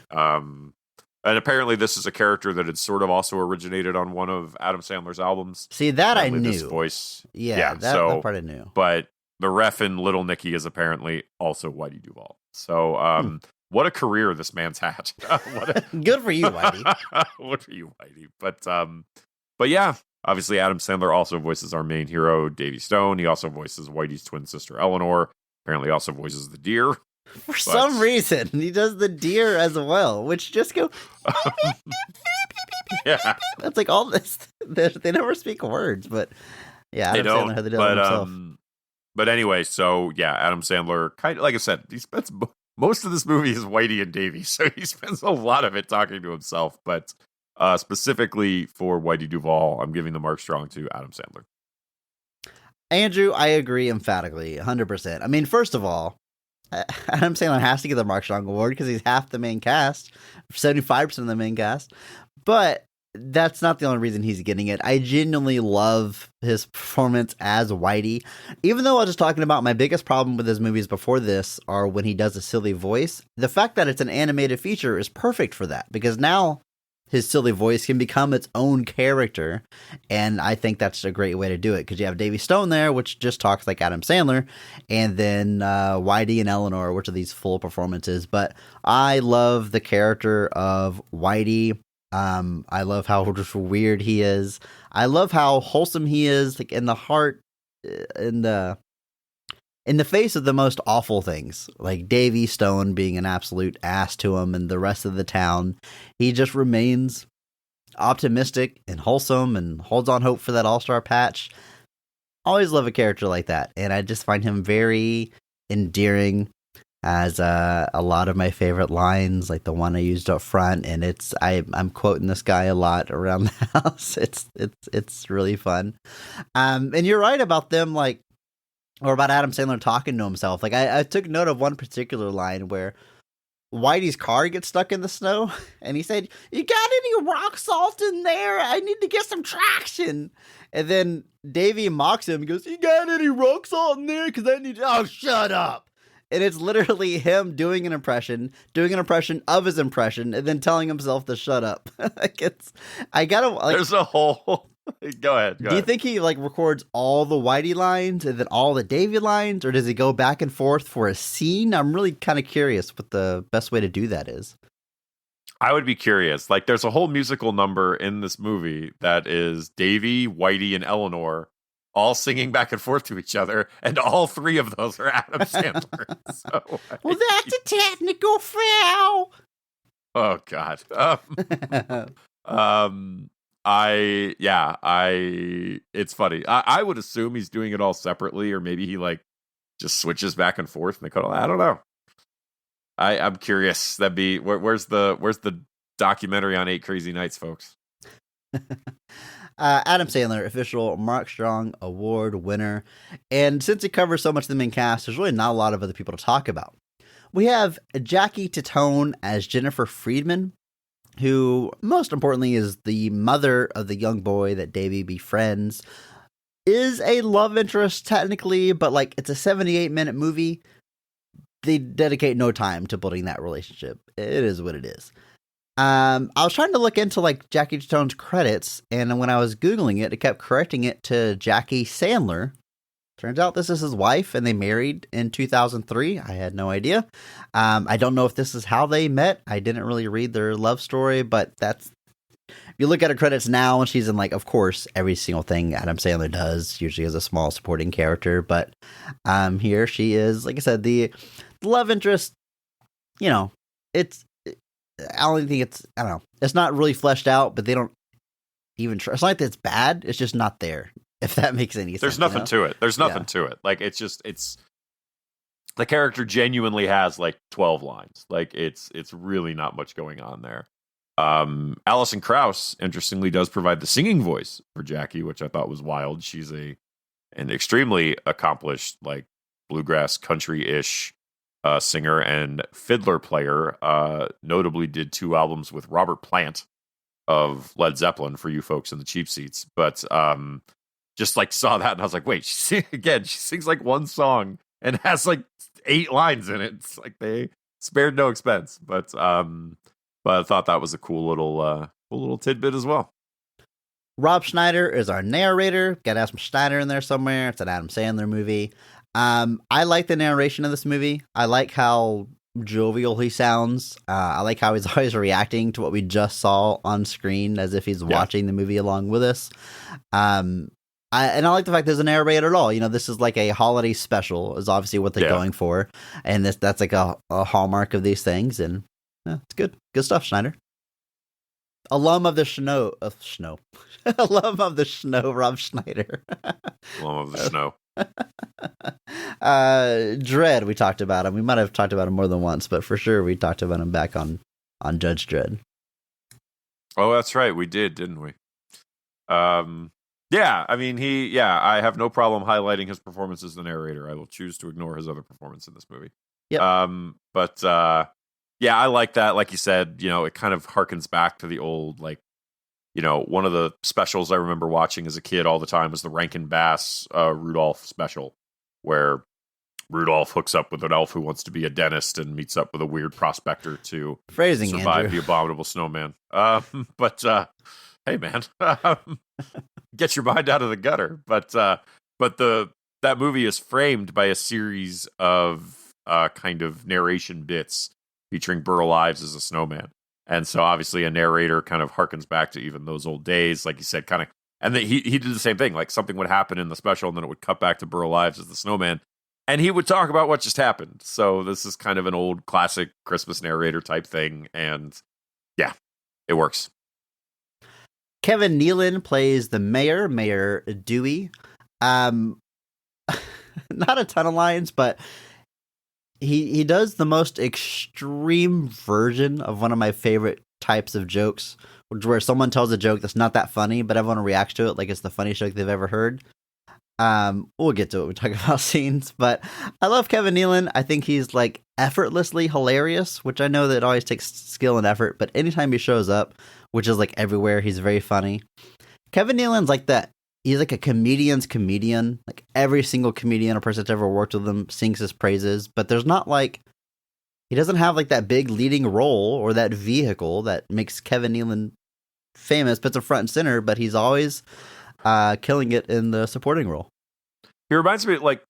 And apparently this is a character that had sort of also originated on one of Adam Sandler's albums. See, that I knew. This voice. Yeah, that part I knew. But the ref in Little Nicky is apparently also Whitey Duvall. So what a career this man's had. Good for you, Whitey. Good for you, Whitey. But yeah, obviously Adam Sandler also voices our main hero, Davy Stone. He also voices Whitey's twin sister, Eleanor. Apparently also voices the deer. For some reason, he does the deer as well, which just go. Yeah, that's like all this. They never speak words, but yeah, Adam Sandler had to do it himself. But anyway, so yeah, Adam Sandler, kind of like I said, he spends most of this movie is Whitey and Davy, so he spends a lot of it talking to himself. But specifically for Whitey Duvall, I'm giving the Mark Strong to Adam Sandler. Andrew, I agree emphatically, 100%. I mean, first of all, Adam Sandler has to get the Mark Strong Award because he's half the main cast, 75% of the main cast. But that's not the only reason he's getting it. I genuinely love his performance as Whitey. Even though I was just talking about my biggest problem with his movies before this are when he does a silly voice, the fact that it's an animated feature is perfect for that because now his silly voice can become its own character. And I think that's a great way to do it because you have Davy Stone there, which just talks like Adam Sandler, and then Whitey and Eleanor, which are these full performances. But I love the character of Whitey. I love how just weird he is. I love how wholesome he is, like in the heart, in the face of the most awful things, like Davy Stone being an absolute ass to him and the rest of the town. He just remains optimistic and wholesome and holds on hope for that all-star patch. Always love a character like that, and I just find him very endearing. As a lot of my favorite lines, like the one I used up front, and I'm quoting this guy a lot around the house. It's really fun. And you're right about them, like, or about Adam Sandler talking to himself. Like I took note of one particular line where Whitey's car gets stuck in the snow, and he said, "You got any rock salt in there? I need to get some traction." And then Davey mocks him and goes, "You got any rock salt in there? Because I need." Oh, shut up. And it's literally him doing an impression of his impression, and then telling himself to shut up. There's a whole. Go ahead. Do you think he like records all the Whitey lines and then all the Davy lines, or does he go back and forth for a scene? I'm really kind of curious what the best way to do that is. I would be curious. Like, there's a whole musical number in this movie that is Davy, Whitey, and Eleanor all singing back and forth to each other, and all three of those are Adam Sandler. So, well, that's a technical foul. Oh God. It's funny. I would assume he's doing it all separately, or maybe he like just switches back and forth. And I don't know. I'm curious. That'd be where's the documentary on 8 Crazy Nights, folks? Adam Sandler, official Mark Strong Award winner. And since it covers so much of the main cast, there's really not a lot of other people to talk about. We have Jackie Tatone as Jennifer Friedman, who, most importantly, is the mother of the young boy that Davy befriends. Is a love interest, technically, but like it's a 78-minute movie. They dedicate no time to building that relationship. It is what it is. I was trying to look into like Jackie Tatone's credits, and when I was Googling it, it kept correcting it to Jackie Sandler. Turns out this is his wife, and they married in 2003. I had no idea. I don't know if this is how they met. I didn't really read their love story, but that's... If you look at her credits now, and she's in, like, of course, every single thing Adam Sandler does, usually as a small supporting character, but here she is, like I said, the love interest, you know, I don't know. It's not really fleshed out, but they don't even try. It's not like it's bad. It's just not there. If that makes any sense. There's nothing to it. There's nothing Yeah. to it. Like it's the character genuinely has like 12 lines. Like it's really not much going on there. Alison Krauss, interestingly, does provide the singing voice for Jackie, which I thought was wild. She's an extremely accomplished, like bluegrass country-ish singer and fiddler player. Notably did 2 albums with Robert Plant of Led Zeppelin for you folks in the cheap seats. But just like saw that and I was like, wait, she sings like one song and has like 8 lines in it. It's like they spared no expense. But I thought that was a cool little tidbit as well. Rob Schneider is our narrator. Got to have some Schneider in there somewhere. It's an Adam Sandler movie. I like the narration of this movie. I like how jovial he sounds. I like how he's always reacting to what we just saw on screen as if he's watching the movie along with us. I like the fact there's a narrator at all. You know, this is like a holiday special is obviously what they're going for. And that's like a hallmark of these things. And it's good. Good stuff, Schneider. Alum of the Snow. Alum of the Snow, Rob Schneider. Alum of the Snow. Dredd, we talked about him. We might have talked about him more than once, but for sure we talked about him back on Judge Dredd. Oh, that's right. We did, didn't we? Yeah, I mean, I have no problem highlighting his performance as the narrator. I will choose to ignore his other performance in this movie. Yep. Yeah, I like that. Like you said, you know, it kind of harkens back to the old, like, you know, one of the specials I remember watching as a kid all the time was the Rankin Bass Rudolph special, where Rudolph hooks up with an elf who wants to be a dentist and meets up with a weird prospector to survive Andrew. the abominable snowman. Hey, man, get your mind out of the gutter. But that movie is framed by a series of kind of narration bits featuring Burl Ives as a snowman. And so obviously a narrator kind of harkens back to even those old days, like you said, kind of. And he did the same thing. Like something would happen in the special and then it would cut back to Burl Ives as the snowman. And he would talk about what just happened. So this is kind of an old classic Christmas narrator type thing. And yeah, it works. Kevin Nealon plays the Mayor Dewey. Not a ton of lines, but he does the most extreme version of one of my favorite types of jokes, where someone tells a joke that's not that funny, but everyone reacts to it like it's the funniest joke they've ever heard. We'll get to it when we talk about scenes, but I love Kevin Nealon. I think he's like effortlessly hilarious, which I know that it always takes skill and effort, but anytime he shows up, which is like everywhere, he's very funny. Kevin Nealon's like that. He's like a comedian's comedian. Like every single comedian or person that's ever worked with him sings his praises, but there's not like, he doesn't have like that big leading role or that vehicle that makes Kevin Nealon famous, puts him front and center, but he's always killing it in the supporting role. He reminds me like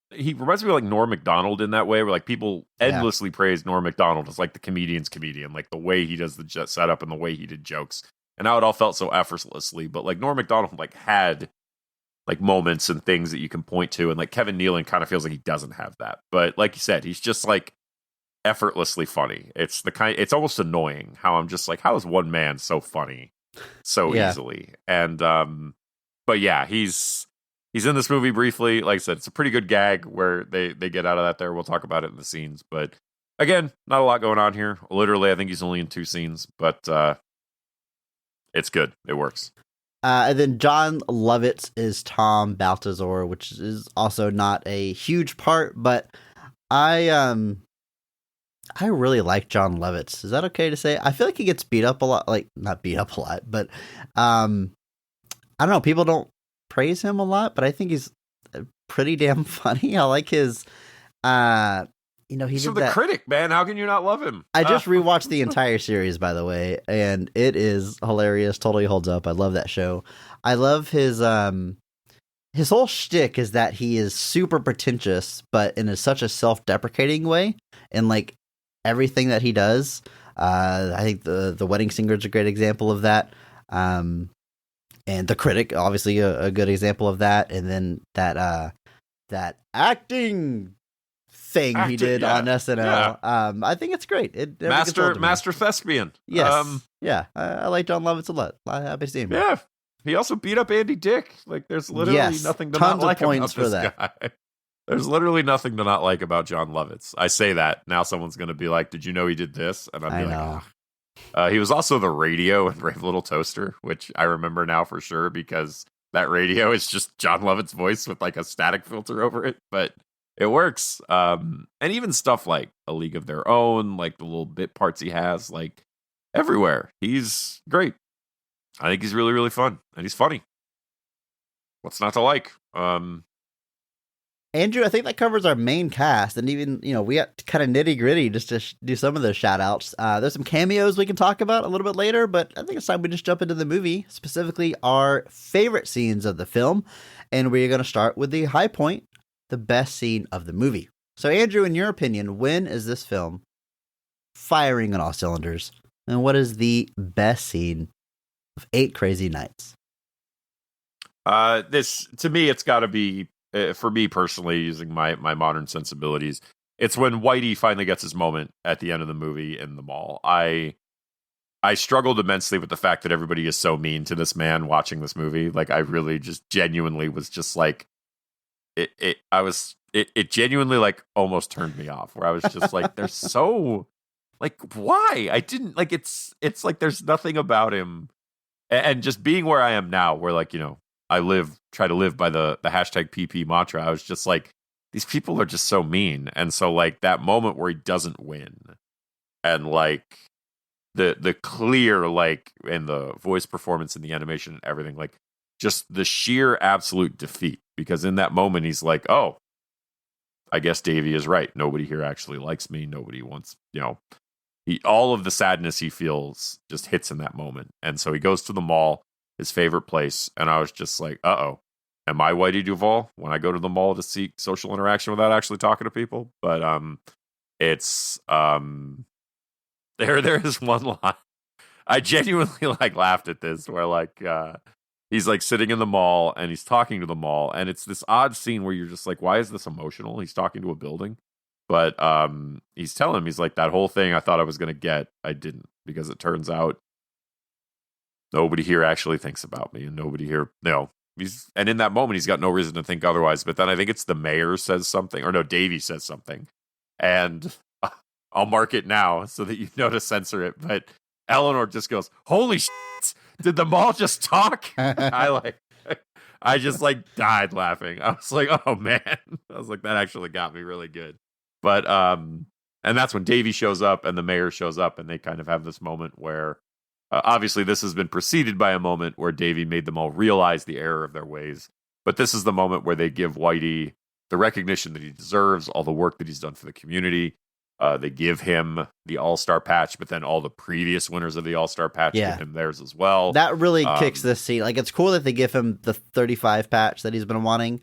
Norm Macdonald in that way, where like people endlessly praise Norm Macdonald as like the comedian's comedian, like the way he does the setup and the way he did jokes, and how it all felt so effortlessly. But like Norm Macdonald like had like moments and things that you can point to, and like Kevin Nealon kind of feels like he doesn't have that. But like you said, he's just like effortlessly funny. It's it's almost annoying how I'm just like, how is one man so funny so easily? And but yeah, he's in this movie briefly. Like I said, it's a pretty good gag where they get out of that there. We'll talk about it in the scenes. But again, not a lot going on here. Literally, I think he's only in 2 scenes, but it's good. It works. And then John Lovitz is Tom Baltazar, which is also not a huge part, but I really like John Lovitz. Is that okay to say? I feel like he gets beat up a lot. Like, not beat up a lot, but I don't know. People don't praise him a lot, but I think he's pretty damn funny. I like his, he's the critic, man. How can you not love him? I just rewatched the entire series, by the way, and it is hilarious. Totally holds up. I love that show. I love his whole shtick is that he is super pretentious, but in such a self-deprecating way, and like everything that he does. I think the Wedding Singer is a great example of that. And The Critic, obviously a good example of that. And then that acting thing he did on SNL. Yeah. I think it's great. Master Thespian. Yes. I like John Lovitz a lot. I'm happy to see him. Yeah. he also beat up Andy Dick. Like, there's literally nothing to not like about this guy. There's literally nothing to not like about John Lovitz. I say that now, someone's going to be like, "Did you know he did this?" And I'd be like, "Ah." He was also the radio in Brave Little Toaster, which I remember now for sure because that radio is just John Lovitz's voice with like a static filter over it, but it works. And even stuff like A League of Their Own, like the little bit parts he has, like everywhere. He's great. I think he's really, really fun, and he's funny. What's not to like? Andrew, I think that covers our main cast, and even, we got kind of nitty gritty just to do some of those shout outs. There's some cameos we can talk about a little bit later, but I think it's time we just jump into the movie, specifically our favorite scenes of the film. And we're going to start with the high point, the best scene of the movie. So, Andrew, in your opinion, when is this film firing on all cylinders? And what is the best scene of 8 Crazy Nights? To me, it's got to be, for me personally, using my modern sensibilities, it's when Whitey finally gets his moment at the end of the movie in the mall. I struggled immensely with the fact that everybody is so mean to this man watching this movie. Like, I really just genuinely was just like, it genuinely like almost turned me off, where I was just like, they're so like, why? I didn't like, it's like, there's nothing about him. And just being where I am now, where like, I try to live by the hashtag PP mantra. I was just like, these people are just so mean. And so like that moment where he doesn't win, and like the clear, like, in the voice performance and the animation and everything, like just the sheer absolute defeat, because in that moment he's like, oh, I guess Davey is right. Nobody here actually likes me. Nobody wants, all of the sadness he feels just hits in that moment. And so he goes to the mall, his favorite place, and I was just like, uh-oh, am I Whitey Duvall when I go to the mall to seek social interaction without actually talking to people? But it's there is one line I genuinely like laughed at this, where like he's like sitting in the mall and he's talking to the mall, and it's this odd scene where you're just like, why is this emotional? He's talking to a building, but he's telling him, he's like, that whole thing I thought I was gonna get, I didn't, because it turns out nobody here actually thinks about me, and nobody here, and in that moment he's got no reason to think otherwise. But then I think it's the mayor says something, or no, Davey says something, and I'll mark it now so that you know to censor it, but Eleanor just goes, holy shit, did the mall just talk? I just like died laughing. I was like, oh man. I was like, that actually got me really good. But and that's when Davey shows up and the mayor shows up, and they kind of have this moment where obviously this has been preceded by a moment where Davey made them all realize the error of their ways. But this is the moment where they give Whitey the recognition that he deserves, all the work that he's done for the community. They give him the All-Star patch, but then all the previous winners of the All-Star patch give him theirs as well. That really kicks this scene. Like, it's cool that they give him the 35 patch that he's been wanting,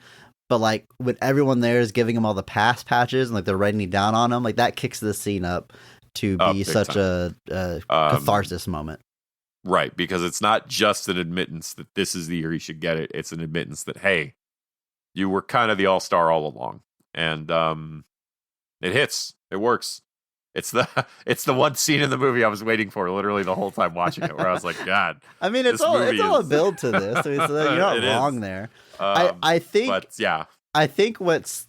but like when everyone there is giving him all the past patches and like they're writing down on him, like that kicks this scene up to be such a catharsis moment. Right, because it's not just an admittance that this is the year he should get it. It's an admittance that, hey, you were kind of the All-Star all along. And it hits. It works. It's the one scene in the movie I was waiting for literally the whole time watching it, where I was like, God. I mean, it's all a build to this. I mean, so you're not wrong there. I think. But yeah, I think what's,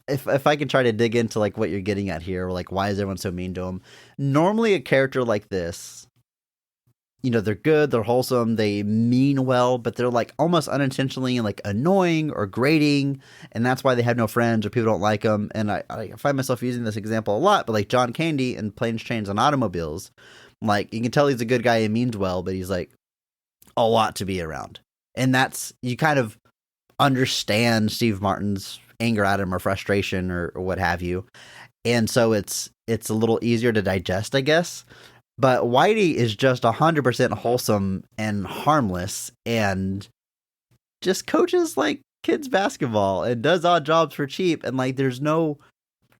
if I can try to dig into like what you're getting at here, like why is everyone so mean to him? Normally, a character like this, they're good, they're wholesome, they mean well, but they're like almost unintentionally like annoying or grating, and that's why they have no friends or people don't like them. And I find myself using this example a lot, but like John Candy in Planes, Trains, and Automobiles, like you can tell he's a good guy and means well, but he's like a lot to be around. And that's, you kind of understand Steve Martin's anger at him or frustration or what have you. And so it's a little easier to digest, I guess. But Whitey is just 100% wholesome and harmless and just coaches like kids basketball and does odd jobs for cheap. And like, there's no,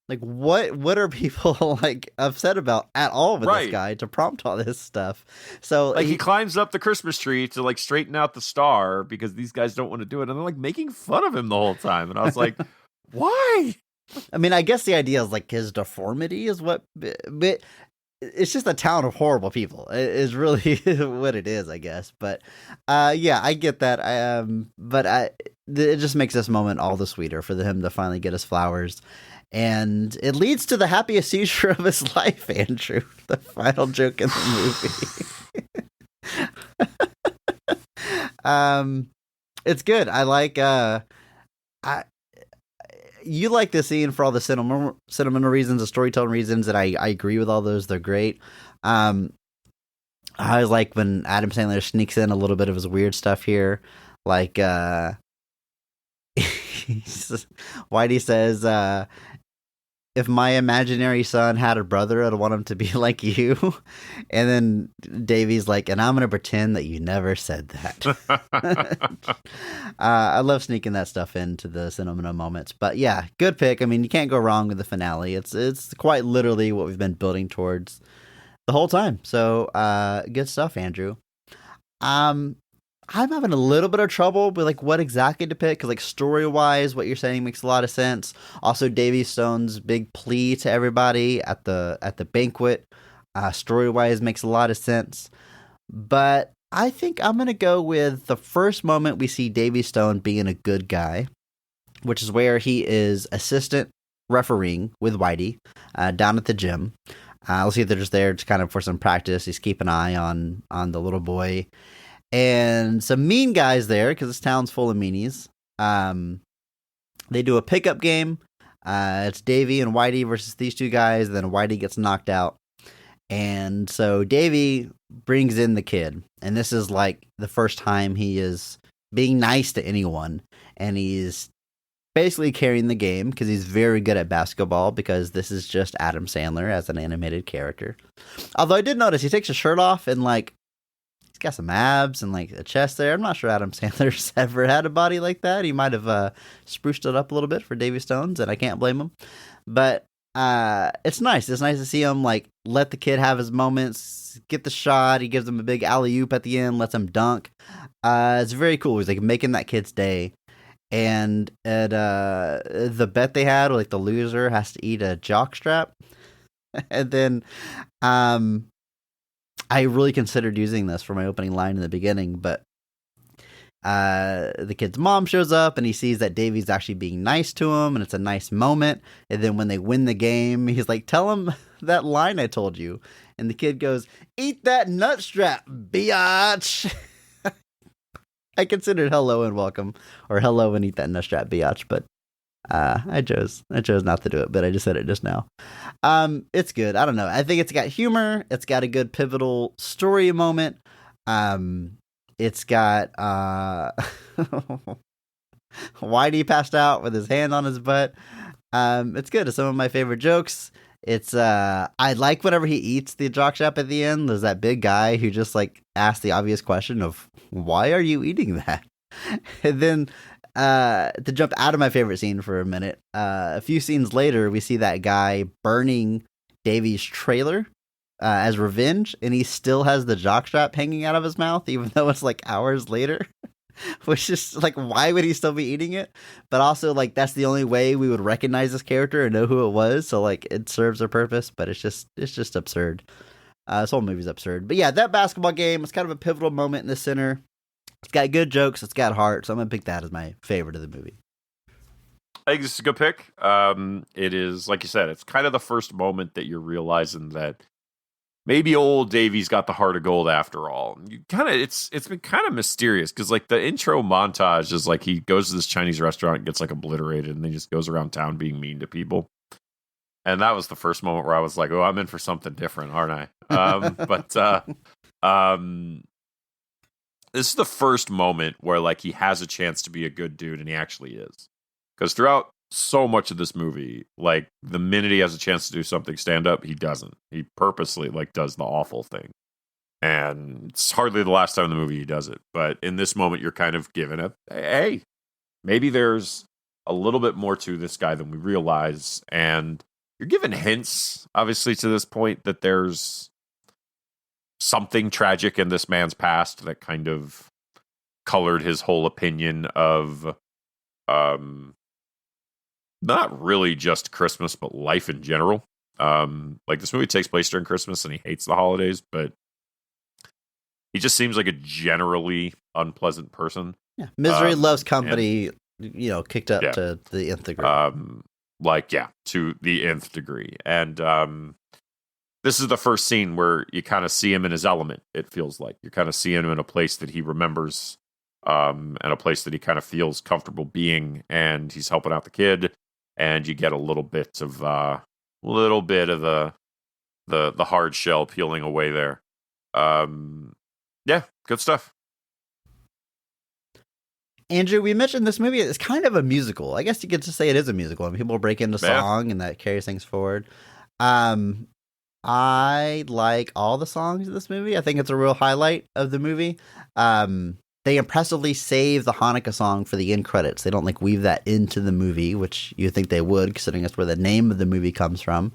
like, what are people like upset about at all with this guy to prompt all this stuff? So like he climbs up the Christmas tree to like straighten out the star because these guys don't want to do it. And they're like making fun of him the whole time. And I was like, why? I mean, I guess the idea is like his deformity is what, but it's just a town of horrible people. It is really what it is, I guess. But yeah, I get that. It just makes this moment all the sweeter for him to finally get his flowers. And it leads to the happiest seizure of his life, Andrew. The final joke in the movie. It's good. I like. You like this scene for all the sentimental reasons, the storytelling reasons, and I agree with all those. They're great. I always like when Adam Sandler sneaks in a little bit of his weird stuff here. Like, Whitey says, if my imaginary son had a brother, I'd want him to be like you. And then Davy's like, and I'm going to pretend that you never said that. I love sneaking that stuff into the sentimental moments. But yeah, good pick. I mean, you can't go wrong with the finale. It's quite literally what we've been building towards the whole time. So good stuff, Andrew. I'm having a little bit of trouble with like what exactly to pick, because like story wise, what you're saying makes a lot of sense. Also, Davy Stone's big plea to everybody at the banquet, story wise, makes a lot of sense. But I think I'm gonna go with the first moment we see Davy Stone being a good guy, which is where he is assistant refereeing with Whitey down at the gym. Let's see if they're just there just kind of for some practice. He's keeping an eye on the little boy. And some mean guys there, because this town's full of meanies. They do a pickup game. It's Davy and Whitey versus these two guys. Then Whitey gets knocked out. And so Davy brings in the kid. And this is like the first time he is being nice to anyone. And he's basically carrying the game because he's very good at basketball, because this is just Adam Sandler as an animated character. Although I did notice he takes his shirt off and like, he's got some abs and like a chest there. I'm not sure Adam Sandler's ever had a body like that. He might have spruced it up a little bit for Davy Stones, and I can't blame him. But it's nice. It's nice to see him like let the kid have his moments, get the shot. He gives him a big alley-oop at the end, lets him dunk. It's very cool. He's like making that kid's day. And at the bet they had, like the loser has to eat a jockstrap. And then I really considered using this for my opening line in the beginning, but the kid's mom shows up and he sees that Davy's actually being nice to him, and it's a nice moment. And then when they win the game, he's like, tell him that line I told you. And the kid goes, eat that nut strap, biatch. I considered hello and welcome, or hello and eat that nut strap, biatch, but I chose not to do it, but I just said it just now. It's good. I don't know. I think it's got humor. It's got a good pivotal story moment. It's got Whitey passed out with his hand on his butt. It's good. It's some of my favorite jokes. It's I like whenever he eats the jockstrap at the end. There's that big guy who just like asks the obvious question of, why are you eating that? And then to jump out of my favorite scene for a minute, a few scenes later, we see that guy burning Davy's trailer as revenge, and he still has the jockstrap hanging out of his mouth, even though it's like hours later. Which is like, why would he still be eating it? But also, like, that's the only way we would recognize this character and know who it was. So, like, it serves a purpose, but it's just absurd. This whole movie's absurd. But yeah, that basketball game was kind of a pivotal moment in the center. It's got good jokes. It's got heart. So I'm going to pick that as my favorite of the movie. I think this is a good pick. It is, like you said, it's kind of the first moment that you're realizing that maybe old Davy's got the heart of gold after all. It's been kind of mysterious, because like the intro montage is like he goes to this Chinese restaurant and gets like obliterated, and then just goes around town being mean to people. And that was the first moment where I was like, oh, I'm in for something different, aren't I? This is the first moment where like he has a chance to be a good dude, and he actually is. Because throughout so much of this movie, like the minute he has a chance to do something stand up, he doesn't. He purposely like does the awful thing. And it's hardly the last time in the movie he does it. But in this moment, you're kind of given a, hey, maybe there's a little bit more to this guy than we realize. And you're given hints, obviously, to this point that there's something tragic in this man's past that kind of colored his whole opinion of not really just Christmas, but life in general. Like this movie takes place during Christmas and he hates the holidays, but he just seems like a generally unpleasant person. Yeah. Misery loves company, and, kicked up to the nth degree. To the nth degree. And this is the first scene where you kind of see him in his element, it feels like. You kind of see him in a place that he remembers, and a place that he kind of feels comfortable being, and he's helping out the kid, and you get a little bit of the hard shell peeling away there. Yeah, good stuff. Andrew, we mentioned this movie is kind of a musical. I guess you get to say it is a musical, and people break into song, and that carries things forward. I like all the songs of this movie. I think it's a real highlight of the movie. They impressively save the Hanukkah song for the end credits. They don't weave that into the movie, which you think they would, considering that's where the name of the movie comes from.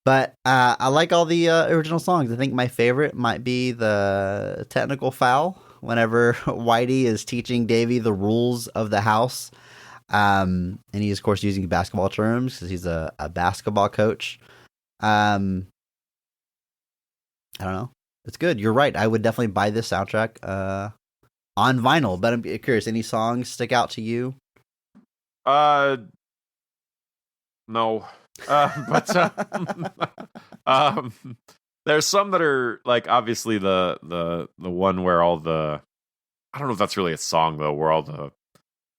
But I like all the original songs. I think my favorite might be the technical foul, whenever Whitey is teaching Davy the rules of the house. And he's, of course, using basketball terms because he's a basketball coach. I don't know. It's good. You're right. I would definitely buy this soundtrack on vinyl. But I'm curious, any songs stick out to you? No. But there's some that are obviously the one where all the, I don't know if that's really a song though, where all the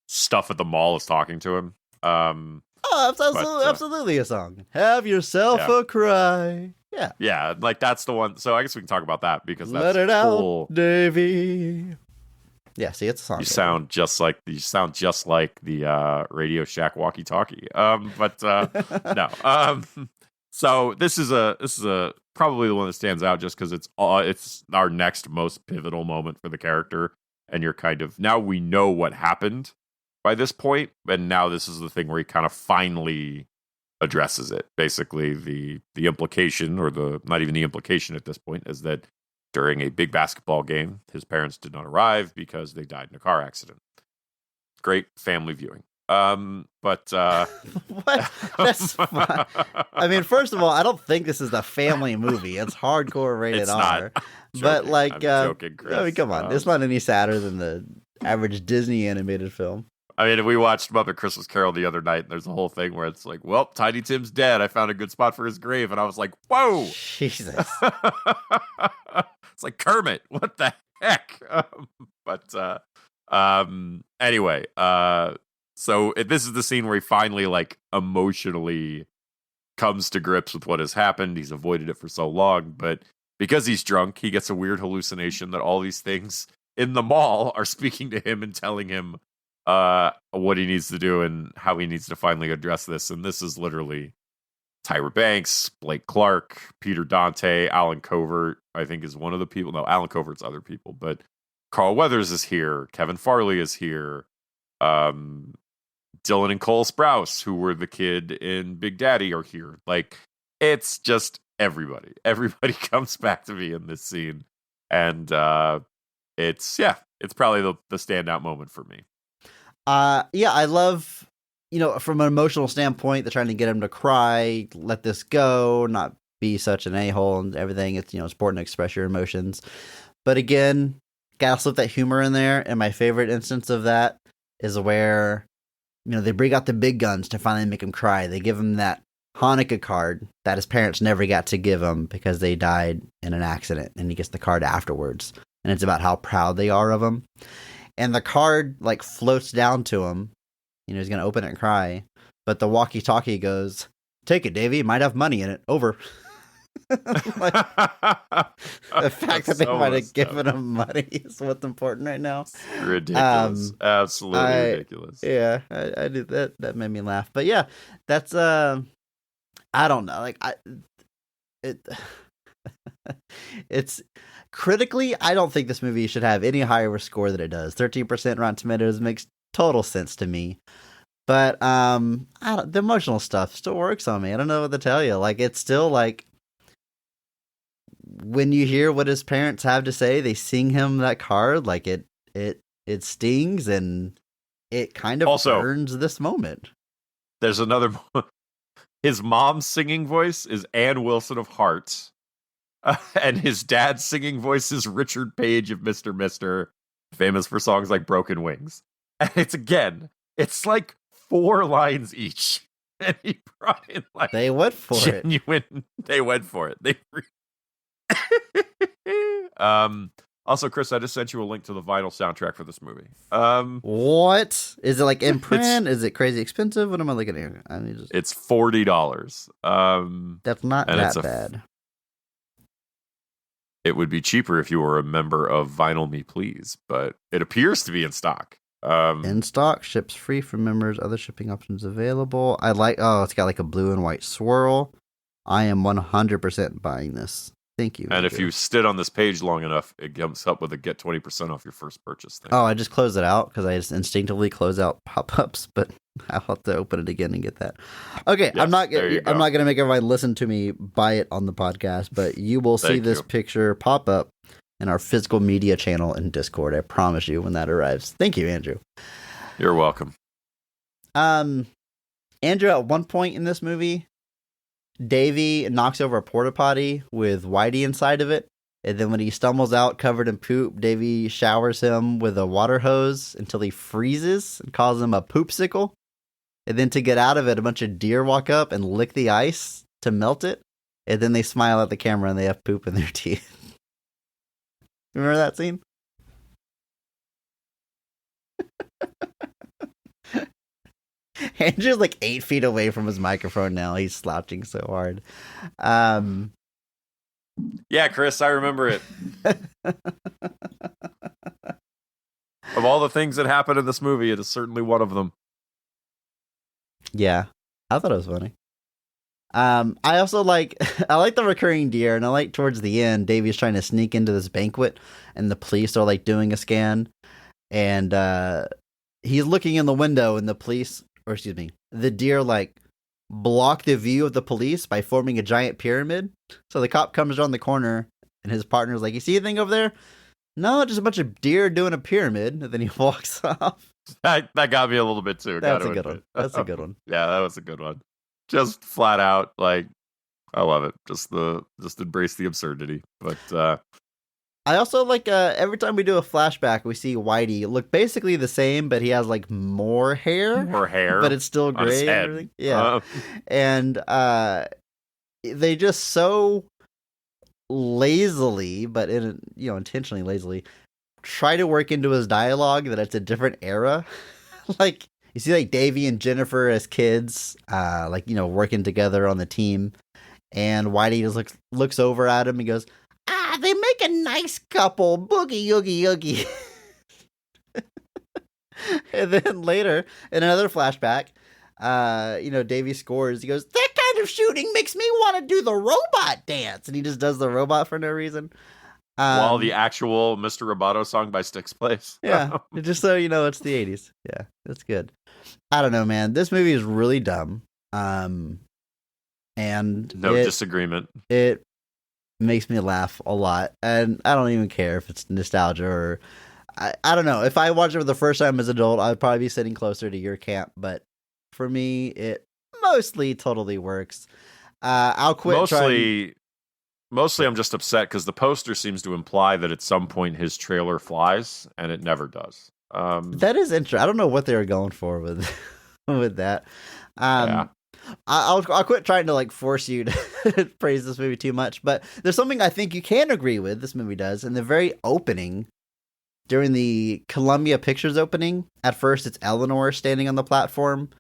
stuff at the mall is talking to him. Absolutely a song. Have yourself a cry. Yeah, that's the one. So I guess we can talk about that because that's Let it cool. out, Davy. Yeah, see, it's a song. You sound just like the Radio Shack walkie-talkie. No. So this is a probably the one that stands out just because it's our next most pivotal moment for the character, and you're kind of, now we know what happened by this point, and now this is the thing where he kind of finally addresses it. Basically, the implication, or the not even the implication at this point, is that during a big basketball game, his parents did not arrive because they died in a car accident. Great family viewing. What? That's fun. I mean, first of all, I don't think this is a family movie. It's hardcore rated it's R. Not. But I'm joking, Chris. I mean, come on, it's not any sadder than the average Disney animated film. I mean, we watched Muppet Christmas Carol the other night, and there's a whole thing where it's like, well, Tiny Tim's dead. I found a good spot for his grave. And I was like, whoa! Jesus. It's like Kermit. What the heck? Anyway, so this is the scene where he finally, emotionally comes to grips with what has happened. He's avoided it for so long, but because he's drunk, he gets a weird hallucination that all these things in the mall are speaking to him and telling him what he needs to do and how he needs to finally address this. And this is literally Tyra Banks, Blake Clark, Peter Dante, Alan Covert, I think is one of the people. No, Alan Covert's other people, but Carl Weathers is here. Kevin Farley is here. Dylan and Cole Sprouse, who were the kid in Big Daddy, are here. It's just everybody. Everybody comes back to me in this scene. And it's probably the standout moment for me. I love, from an emotional standpoint, they're trying to get him to cry, let this go, not be such an a-hole and everything. It's, it's important to express your emotions. But again, gotta slip that humor in there. And my favorite instance of that is where, they bring out the big guns to finally make him cry. They give him that Hanukkah card that his parents never got to give him because they died in an accident, and he gets the card afterwards. And it's about how proud they are of him. And the card floats down to him. He's going to open it and cry. But the walkie-talkie goes, "Take it, Davey. Might have money in it. Over." The fact that they might have given him money is what's important right now. Ridiculous. Absolutely ridiculous. Yeah, I did that. That made me laugh. But yeah, that's I don't know. It's critically, I don't think this movie should have any higher of a score than it does. 13% Rotten Tomatoes makes total sense to me. But the emotional stuff still works on me. I don't know what to tell you. It's still when you hear what his parents have to say, they sing him that card. It stings, and it kind of also burns this moment. There's another his mom's singing voice is Ann Wilson of Heart. And his dad's singing voice is Richard Page of Mr. Mister, famous for songs like Broken Wings. And it's like 4 lines each. And he brought in like They went for genuine, it. They went for it. Also, Chris, I just sent you a link to the vinyl soundtrack for this movie. What? Is it like in print? Is it crazy expensive? What am I looking at? It's $40. That's not that bad. It would be cheaper if you were a member of Vinyl Me Please, but it appears to be in stock. In stock, ships free for members, other shipping options available. It's got like a blue and white swirl. I am 100% buying this. Thank you. And if you stood on this page long enough, it comes up with a get 20% off your first purchase thing. Oh, I just closed it out because I just instinctively close out pop-ups, but I'll have to open it again and get that. Okay, yes, I'm not going to make everybody listen to me buy it on the podcast, but you will see this picture pop up in our physical media channel in Discord. I promise you when that arrives. Thank you, Andrew. You're welcome. Andrew, at one point in this movie, Davey knocks over a porta potty with Whitey inside of it, and then when he stumbles out covered in poop, Davey showers him with a water hose until he freezes and calls him a poopsicle. And then to get out of it, a bunch of deer walk up and lick the ice to melt it, and then they smile at the camera and they have poop in their teeth. Remember that scene? Andrew's like 8 feet away from his microphone now. He's slouching so hard. Yeah, Chris, I remember it. Of all the things that happened in this movie, it is certainly one of them. Yeah, I thought it was funny. I also like the recurring deer, and I like towards the end, Davey's trying to sneak into this banquet, and the police are like doing a scan, and he's looking in the window, and the deer like block the view of the police by forming a giant pyramid. So the cop comes around the corner, and his partner's like, "You see anything over there?" "No, just a bunch of deer doing a pyramid." And then he walks off. That got me a little bit too. That's a good one. That's a good one. Yeah, that was a good one. Just flat out, like, I love it. Just embrace the absurdity. But I also like every time we do a flashback, we see Whitey look basically the same, but he has like more hair, but it's still gray and everything. Yeah, and they just so lazily, but intentionally lazily, try to work into his dialogue that it's a different era. Like you see, like Davey and Jennifer as kids, working together on the team, and Whitey just looks over at him and goes, "They make a nice couple, boogie oogie oogie." And then later, in another flashback, Davey scores. He goes, "That kind of shooting makes me want to do the robot dance," and he just does the robot for no reason. While the actual Mr. Roboto song by Styx plays. Yeah, just so you know, it's the 80s. Yeah, that's good. I don't know, man. This movie is really dumb. And no disagreement. It makes me laugh a lot, and I don't even care if it's nostalgia or I don't know. If I watched it for the first time as an adult, I'd probably be sitting closer to your camp, but for me it mostly totally works. I'll quit mostly I'm just upset because the poster seems to imply that at some point his trailer flies, and it never does. That is interesting. I don't know what they were going for with that. Yeah. I'll quit trying to like force you to praise this movie too much, but there's something I think you can agree with. This movie does. In the very opening, during the Columbia Pictures opening, at first it's Eleanor standing on the platform.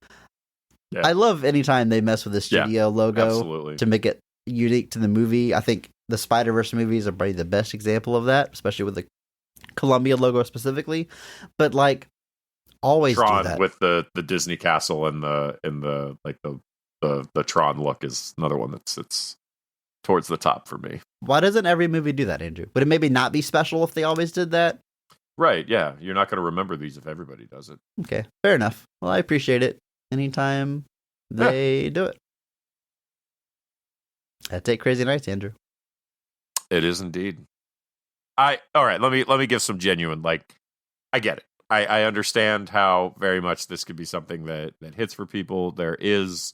Yeah. I love anytime they mess with the studio logo to make it unique to the movie. I think the Spider-Verse movies are probably the best example of that, especially with the Columbia logo specifically. But like, always Tron do that with the Disney castle and the Tron look is another one that sits towards the top for me. Why doesn't every movie do that, Andrew? Would it maybe not be special if they always did that? Right, yeah. You're not going to remember these if everybody does it. Okay, fair enough. Well, I appreciate it anytime they do it. That's 8 Crazy Nights, Andrew. It is indeed. All right, let me give some genuine, like, I get it. I understand how very much this could be something that hits for people. There is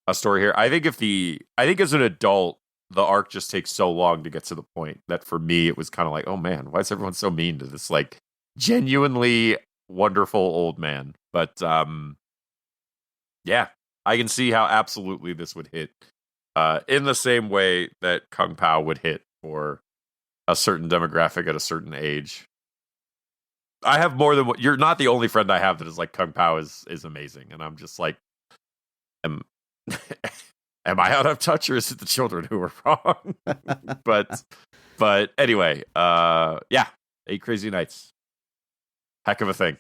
a story here. I think as an adult, the arc just takes so long to get to the point that for me it was kind of like, oh man, why is everyone so mean to this like genuinely wonderful old man? But yeah, I can see how absolutely this would hit in the same way that Kung Pao would hit for a certain demographic at a certain age. I have more than you're not the only friend I have that is like Kung Pao is amazing, and I'm just like, am I out of touch, or is it the children who are wrong? but anyway, yeah, 8 Crazy Nights, heck of a thing.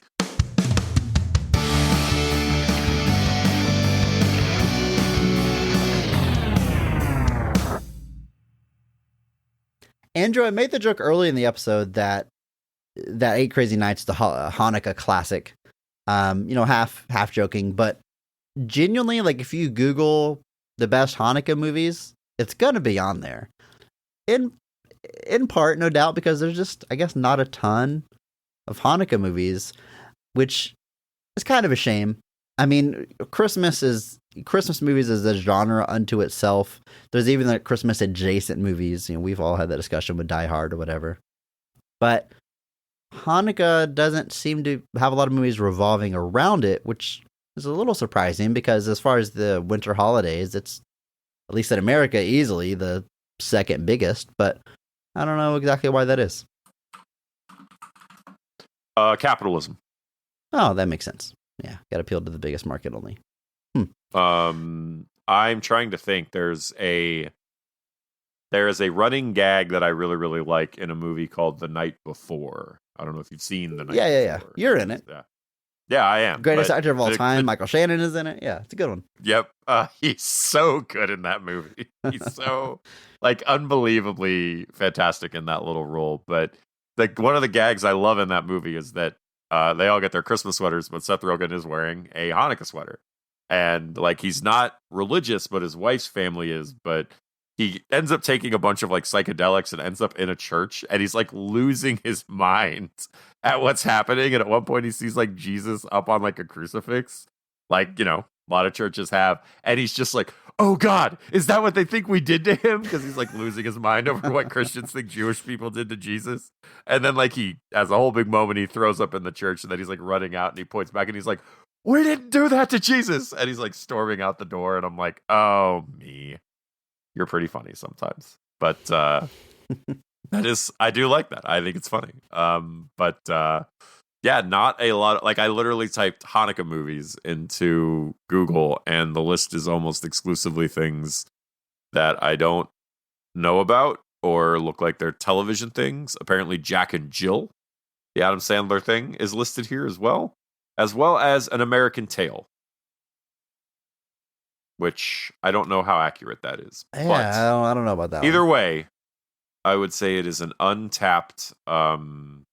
Andrew, I made the joke early in the episode that 8 Crazy Nights, the Hanukkah classic, half joking, but genuinely, like if you Google the best Hanukkah movies, it's gonna be on there. In part, no doubt, because there's just, I guess, not a ton of Hanukkah movies, which is kind of a shame. I mean, Christmas movies is a genre unto itself. There's even like Christmas adjacent movies. We've all had that discussion with Die Hard or whatever. But Hanukkah doesn't seem to have a lot of movies revolving around it, which is a little surprising because as far as the winter holidays, it's, at least in America, easily the second biggest. But I don't know exactly why that is. Capitalism. Oh, that makes sense. Yeah, got to appeal to the biggest market only. I'm trying to think. There is a running gag that I really, really like in a movie called The Night Before. I don't know if you've seen The Night Before. Yeah. You're in it. Yeah, I am. Greatest actor of all time. Michael Shannon is in it. Yeah, it's a good one. Yep. He's so good in that movie. He's so like unbelievably fantastic in that little role. But like one of the gags I love in that movie is that they all get their Christmas sweaters, but Seth Rogen is wearing a Hanukkah sweater. And like he's not religious, but his wife's family is. But he ends up taking a bunch of like psychedelics and ends up in a church, and he's like losing his mind at what's happening. And at one point he sees like Jesus up on like a crucifix, like, a lot of churches have. And he's just like, oh God, is that what they think we did to him? Because he's like losing his mind over what Christians think Jewish people did to Jesus. And then like he has a whole big moment. He throws up in the church, and then he's like running out, and he points back and he's like, we didn't do that to Jesus. And he's like storming out the door. And I'm like, oh me. You're pretty funny sometimes, but I do like that. I think it's funny. But yeah, not a lot. Like I literally typed Hanukkah movies into Google, and the list is almost exclusively things that I don't know about or look like they're television things. Apparently, Jack and Jill, the Adam Sandler thing, is listed here as well as An American Tail. Which I don't know how accurate that is. Yeah, but I don't know about that. Either way, I would say it is an untapped market.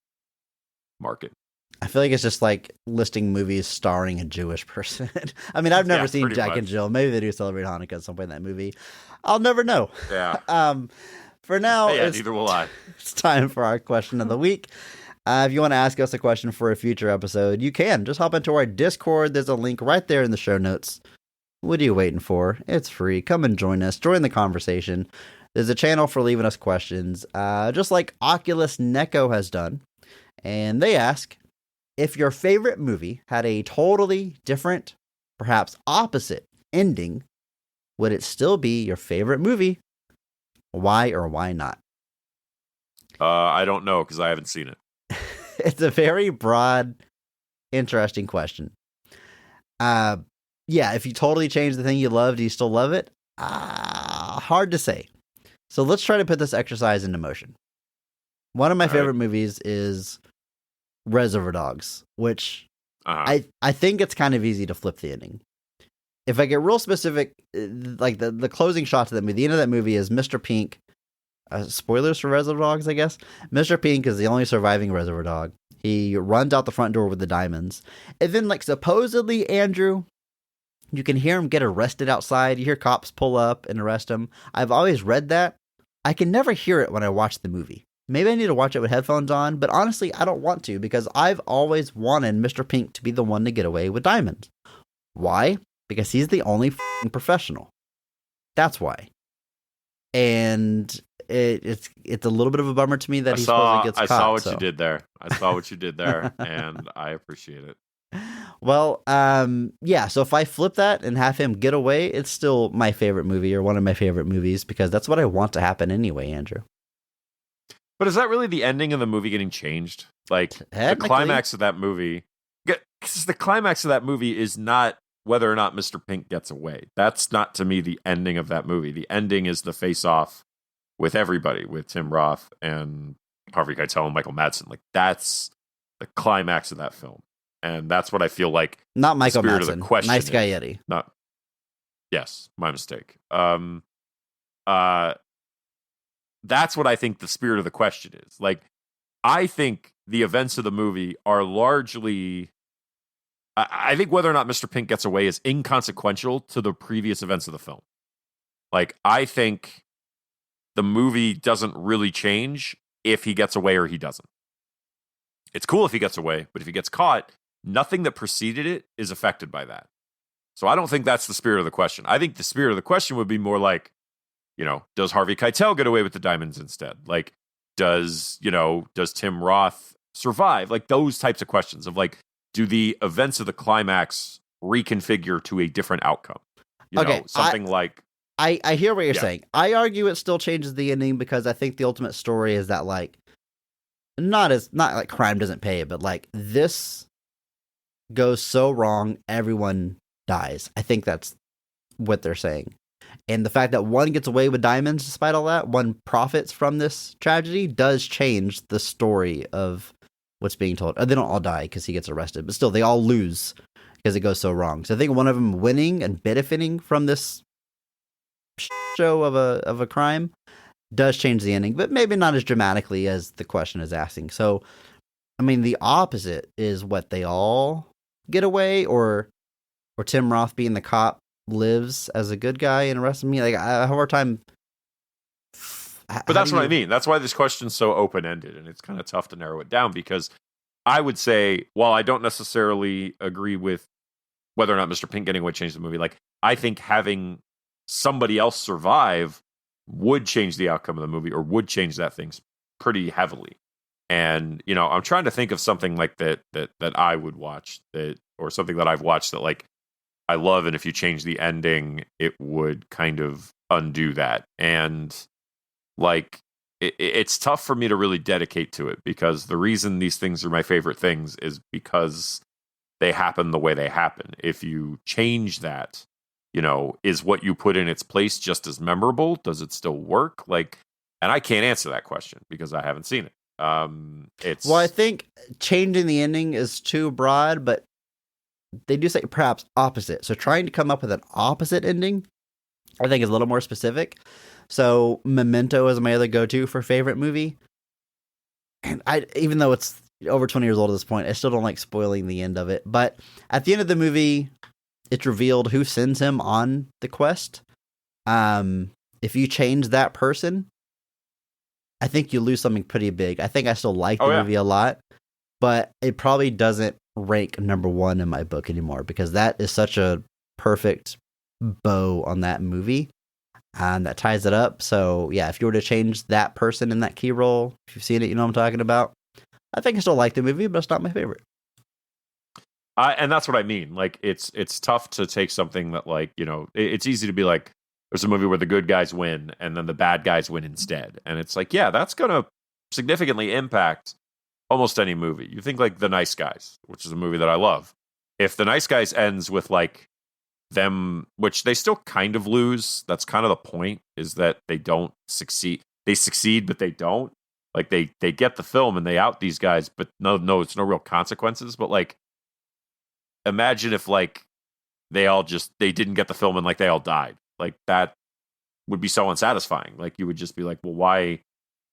I feel like it's just like listing movies starring a Jewish person. I mean, I've never seen Jack and Jill. Maybe they do celebrate Hanukkah at some point in that movie. I'll never know. Yeah. For now, neither will I. It's time for our question of the week. If you want to ask us a question for a future episode, you can. Just hop into our Discord. There's a link right there in the show notes. What are you waiting for? It's free. Come and join us. Join the conversation. There's a channel for leaving us questions, just like Oculus Neko has done. And they ask, if your favorite movie had a totally different, perhaps opposite ending, would it still be your favorite movie? Why or why not? I don't know because I haven't seen it. It's a very broad, interesting question. Yeah, if you totally change the thing you love, do you still love it? Hard to say. So let's try to put this exercise into motion. One of my favorite movies is Reservoir Dogs, which I think it's kind of easy to flip the ending. If I get real specific, like the closing shot to that movie, the end of that movie is Mr. Pink. Spoilers for Reservoir Dogs, I guess. Mr. Pink is the only surviving Reservoir Dog. He runs out the front door with the diamonds. And then, like, supposedly, Andrew, you can hear him get arrested outside. You hear cops pull up and arrest him. I've always read that. I can never hear it when I watch the movie. Maybe I need to watch it with headphones on, but honestly, I don't want to because I've always wanted Mr. Pink to be the one to get away with diamonds. Why? because he's the only professional. That's why. And it's a little bit of a bummer to me that he supposedly gets caught. I saw what you did there. I saw what you did there, and I appreciate it. Well, yeah, so if I flip that and have him get away, it's still my favorite movie, or one of my favorite movies, because that's what I want to happen anyway, Andrew. But is that really the ending of the movie getting changed? Like, the climax of that movie... Because the climax of that movie is not whether or not Mr. Pink gets away. That's not, to me, the ending of that movie. The ending is the face-off with everybody, with Tim Roth and Harvey Keitel and Michael Madsen. Like, that's the climax of that film. And that's what I feel like. Not Michael Madsen. Of the question Nice guy Yeti. Not. Yes, my mistake. That's what I think the spirit of the question is. Like, I think the events of the movie are largely... I think whether or not Mr. Pink gets away is inconsequential to the previous events of the film. Like, I think the movie doesn't really change if he gets away or he doesn't. It's cool if he gets away, but if he gets caught, nothing that preceded it is affected by that. So I don't think that's the spirit of the question. I think the spirit of the question would be more like, does Harvey Keitel get away with the diamonds instead? Like, does Tim Roth survive? Like, those types of questions of like, do the events of the climax reconfigure to a different outcome? Something like... I hear what you're saying. I argue it still changes the ending because I think the ultimate story is that, like, not like crime doesn't pay, but like this goes so wrong, everyone dies. I think that's what they're saying. And the fact that one gets away with diamonds despite all that, one profits from this tragedy, does change the story of what's being told. They don't all die because he gets arrested, but still, they all lose because it goes so wrong. So I think one of them winning and benefiting from this show of a crime does change the ending, but maybe not as dramatically as the question is asking. So, I mean, the opposite is what they all get away, or Tim Roth being the cop lives as a good guy and arresting me. Like, I have a hard time. But that's what I mean. That's why this question's so open-ended, and it's kind of tough to narrow it down, because I would say, while I don't necessarily agree with whether or not Mr. Pink getting away changed the movie, like, I think having somebody else survive would change the outcome of the movie, or would change that thing pretty heavily. And, I'm trying to think of something like that I would watch, or something that I've watched that, like, I love, and if you change the ending, it would kind of undo that. And, like, it's tough for me to really dedicate to it, because the reason these things are my favorite things is because they happen the way they happen. If you change that, is what you put in its place just as memorable? Does it still work? Like, and I can't answer that question because I haven't seen it. Well, I think changing the ending is too broad, but they do say perhaps opposite. So trying to come up with an opposite ending, I think, is a little more specific. So Memento is my other go-to for favorite movie. And even though it's over 20 years old at this point, I still don't like spoiling the end of it. But at the end of the movie, it's revealed who sends him on the quest. If you change that person, I think you lose something pretty big. I think I still like the movie a lot, but it probably doesn't rank number one in my book anymore, because that is such a perfect bow on that movie. That ties it up. So yeah, if you were to change that person in that key role, if you've seen it, you know what I'm talking about. I think I still like the movie, but it's not my favorite. And that's what I mean. Like, it's tough to take something that, like, it's easy to be like, there's a movie where the good guys win and then the bad guys win instead. And it's like, yeah, that's going to significantly impact almost any movie. You think like The Nice Guys, which is a movie that I love. If The Nice Guys ends with like them, which they still kind of lose, that's kind of the point, is that they don't succeed. They succeed, but they don't. Like, they get the film and they out these guys, but no, it's no real consequences. But like, imagine if like they didn't get the film and like they all died. Like, that would be so unsatisfying. Like, you would just be like, well, why?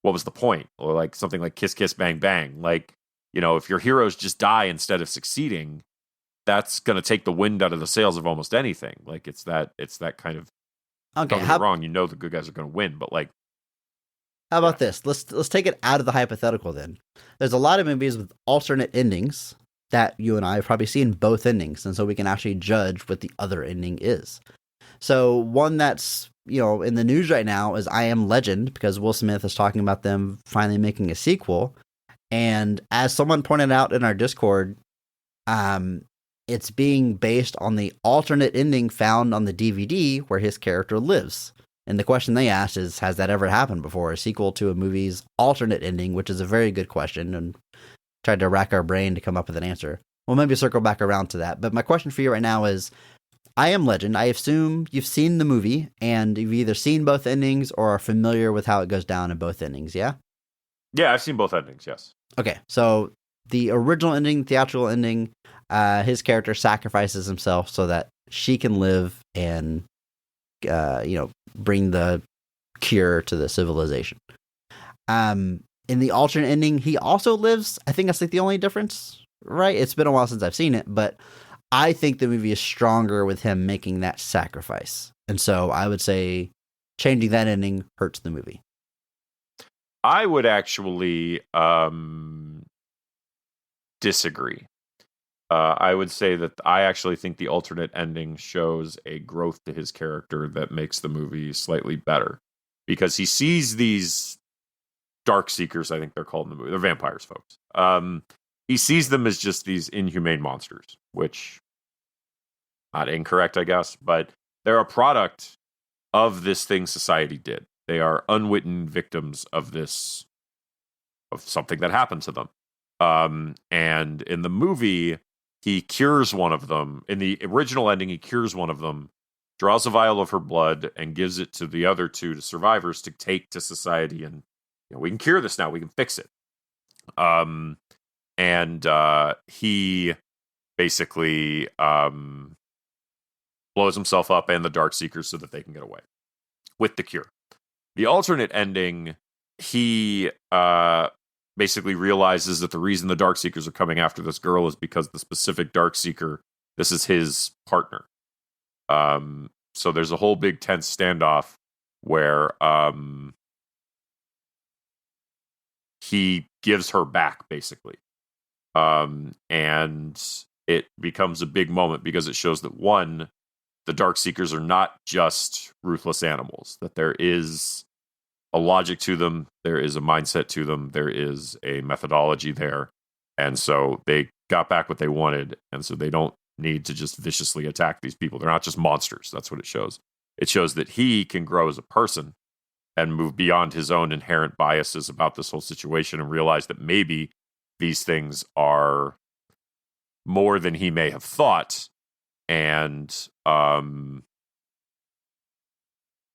What was the point? Or like something like Kiss Kiss Bang Bang. Like, if your heroes just die instead of succeeding, that's going to take the wind out of the sails of almost anything. Like, it's that kind of, okay, don't get me wrong, the good guys are going to win, but like, how about this? Let's take it out of the hypothetical then. There's a lot of movies with alternate endings, that you and I have probably seen both endings, and so we can actually judge what the other ending is. So one that's, in the news right now is I Am Legend, because Will Smith is talking about them finally making a sequel. And as someone pointed out in our Discord, it's being based on the alternate ending found on the DVD where his character lives. And the question they asked is, has that ever happened before? A sequel to a movie's alternate ending, which is a very good question, and tried to rack our brain to come up with an answer. We'll maybe circle back around to that. But my question for you right now is, I Am Legend, I assume you've seen the movie, and you've either seen both endings or are familiar with how it goes down in both endings, yeah? Yeah, I've seen both endings, yes. Okay, so the original ending, theatrical ending, his character sacrifices himself so that she can live and, bring the cure to the civilization. In the alternate ending, he also lives. I think that's like the only difference, right? It's been a while since I've seen it, but I think the movie is stronger with him making that sacrifice. And so I would say changing that ending hurts the movie. I would actually disagree. I would say that I actually think the alternate ending shows a growth to his character that makes the movie slightly better. Because he sees these dark seekers, I think they're called in the movie. They're vampires, folks. He sees them as just these inhumane monsters, which, not incorrect, I guess, but they're a product of this thing society did. They are unwitting victims of something that happened to them. And in the movie, he cures one of them. In the original ending, he cures one of them, draws a vial of her blood, and gives it to the other two, to survivors, to take to society. And we can cure this now. We can fix it. And he basically blows himself up and the Dark Seekers so that they can get away with the cure. The alternate ending, he basically realizes that the reason the Dark Seekers are coming after this girl is because the specific Dark Seeker, this is his partner. So there's a whole big tense standoff where he gives her back, basically. And it becomes a big moment because it shows that, one, the Dark Seekers are not just ruthless animals, that there is a logic to them, there is a mindset to them, there is a methodology there. And so they got back what they wanted, and so they don't need to just viciously attack these people. They're not just monsters. That's what it shows. It shows that he can grow as a person and move beyond his own inherent biases about this whole situation and realize that maybe these things are more than he may have thought, and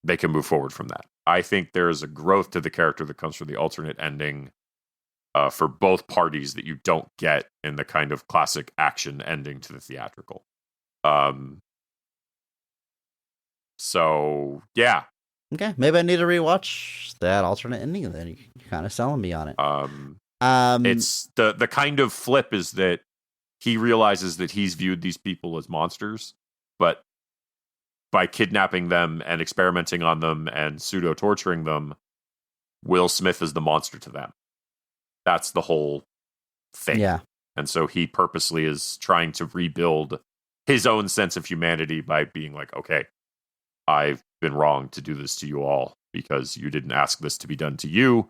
they can move forward from that. I think there is a growth to the character that comes from the alternate ending for both parties that you don't get in the kind of classic action ending to the theatrical. So, yeah. Okay, maybe I need to rewatch that alternate ending, and then you're kind of selling me on it. It's the kind of flip is that he realizes that he's viewed these people as monsters, but by kidnapping them and experimenting on them and pseudo-torturing them, Will Smith is the monster to them. That's the whole thing. Yeah. And so he purposely is trying to rebuild his own sense of humanity by being like, okay, I've been wrong to do this to you all because you didn't ask this to be done to you.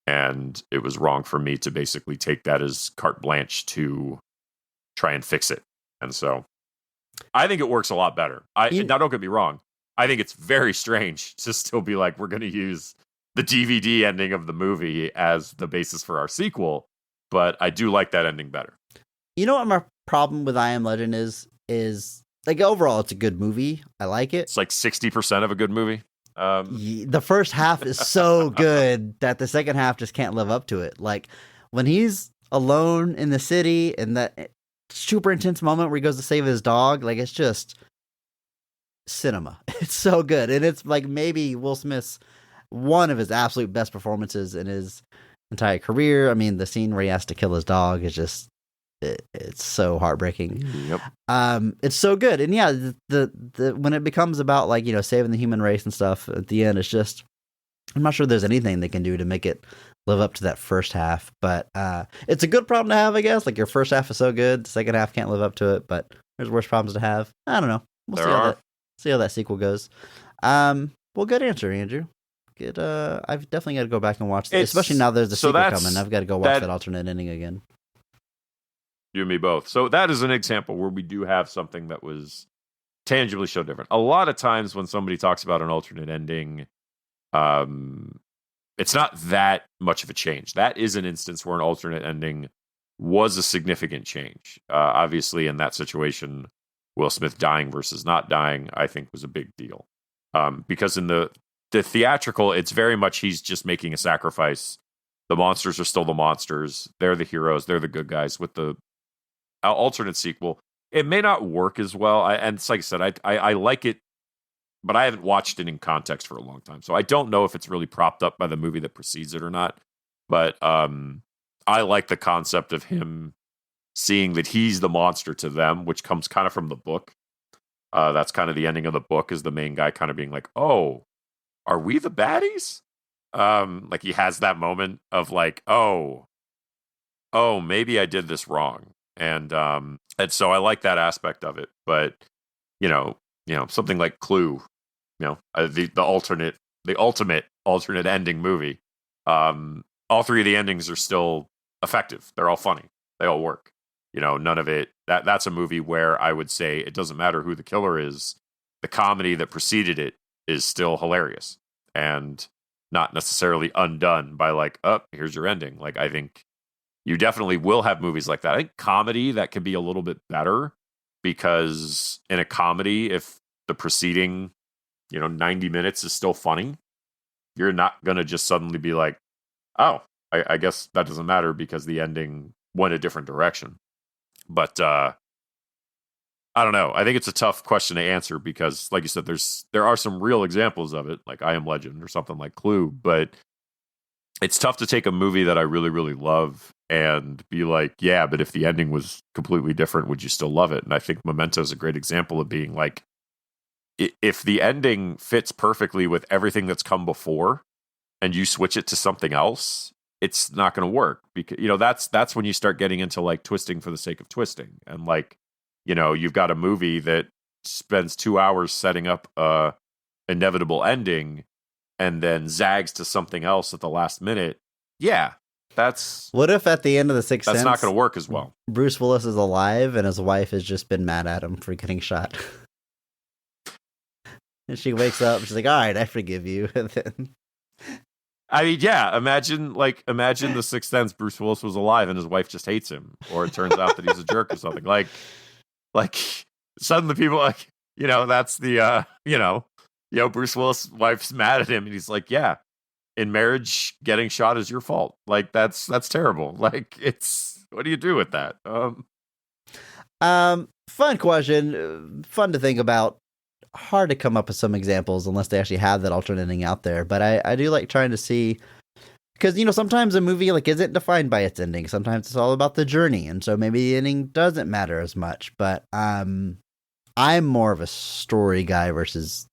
And it was wrong for me to basically take that as carte blanche to try and fix it. And so I think it works a lot better. Now, don't get me wrong. I think it's very strange to still be like, we're going to use the DVD ending of the movie as the basis for our sequel. But I do like that ending better. You know what my problem with I Am Legend is like, overall, it's a good movie. I like it. It's like 60% of a good movie. The first half is so good that the second half just can't live up to it. Like when he's alone in the city and that super intense moment where he goes to save his dog, like it's just cinema. It's so good. And it's like maybe Will Smith's one of his absolute best performances in his entire career. I mean, the scene where he has to kill his dog is just it's so heartbreaking. Yep. It's so good. And yeah, the when it becomes about like, saving the human race and stuff at the end, it's just, I'm not sure there's anything they can do to make it live up to that first half. But it's a good problem to have, I guess. Like, your first half is so good, the second half can't live up to it, but there's worse problems to have. I don't know. We'll see how that sequel goes. Well, good answer, Andrew. Good. I've definitely got to go back and watch this, especially now there's a sequel coming. I've got to go watch that alternate ending again. You and me both. So that is an example where we do have something that was tangibly so different. A lot of times when somebody talks about an alternate ending, it's not that much of a change. That is an instance where an alternate ending was a significant change. Obviously, in that situation, Will Smith dying versus not dying, I think, was a big deal. Because in the theatrical, it's very much he's just making a sacrifice. The monsters are still the monsters. They're the heroes. They're the good guys. With the alternate sequel, it may not work as well. And it's like I said, I like it, but I haven't watched it in context for a long time. So I don't know if it's really propped up by the movie that precedes it or not. But I like the concept of him seeing that he's the monster to them, which comes kind of from the book. That's kind of the ending of the book, is the main guy kind of being like, oh, are we the baddies? Like, he has that moment of like, oh, maybe I did this wrong. And so I like that aspect of it. But, you know, something like Clue, the ultimate alternate ending movie. All three of the endings are still effective. They're all funny. They all work. None of it. That's a movie where I would say it doesn't matter who the killer is. The comedy that preceded it is still hilarious and not necessarily undone by like, oh, here's your ending. Like, I think you definitely will have movies like that. I think comedy that can be a little bit better, because in a comedy, if the preceding, 90 minutes is still funny, you're not going to just suddenly be like, oh, I guess that doesn't matter because the ending went a different direction. But I don't know. I think it's a tough question to answer because, like you said, there are some real examples of it, like I Am Legend or something like Clue. But it's tough to take a movie that I really, really love and be like, yeah, but if the ending was completely different, would you still love it? And I think Memento is a great example of being like, if the ending fits perfectly with everything that's come before and you switch it to something else, it's not going to work, because that's when you start getting into like twisting for the sake of twisting. And like, you've got a movie that spends 2 hours setting up a inevitable ending and then zags to something else at the last minute. Yeah, that's... What if at the end of The Sixth Sense, that's not going to work as well. Bruce Willis is alive and his wife has just been mad at him for getting shot. And she wakes up, she's like, all right, I forgive you. And then... I mean, yeah, imagine The Sixth Sense, Bruce Willis was alive and his wife just hates him, or it turns out that he's a jerk or something. Like suddenly people like, that's the, Bruce Willis' wife's mad at him and he's like, yeah, in marriage, getting shot is your fault. Like, that's terrible. Like, what do you do with that? Fun question. Fun to think about. Hard to come up with some examples unless they actually have that alternate ending out there. But I do like trying to see, because, sometimes a movie like isn't defined by its ending. Sometimes it's all about the journey. And so maybe the ending doesn't matter as much. But I'm more of a story guy versus,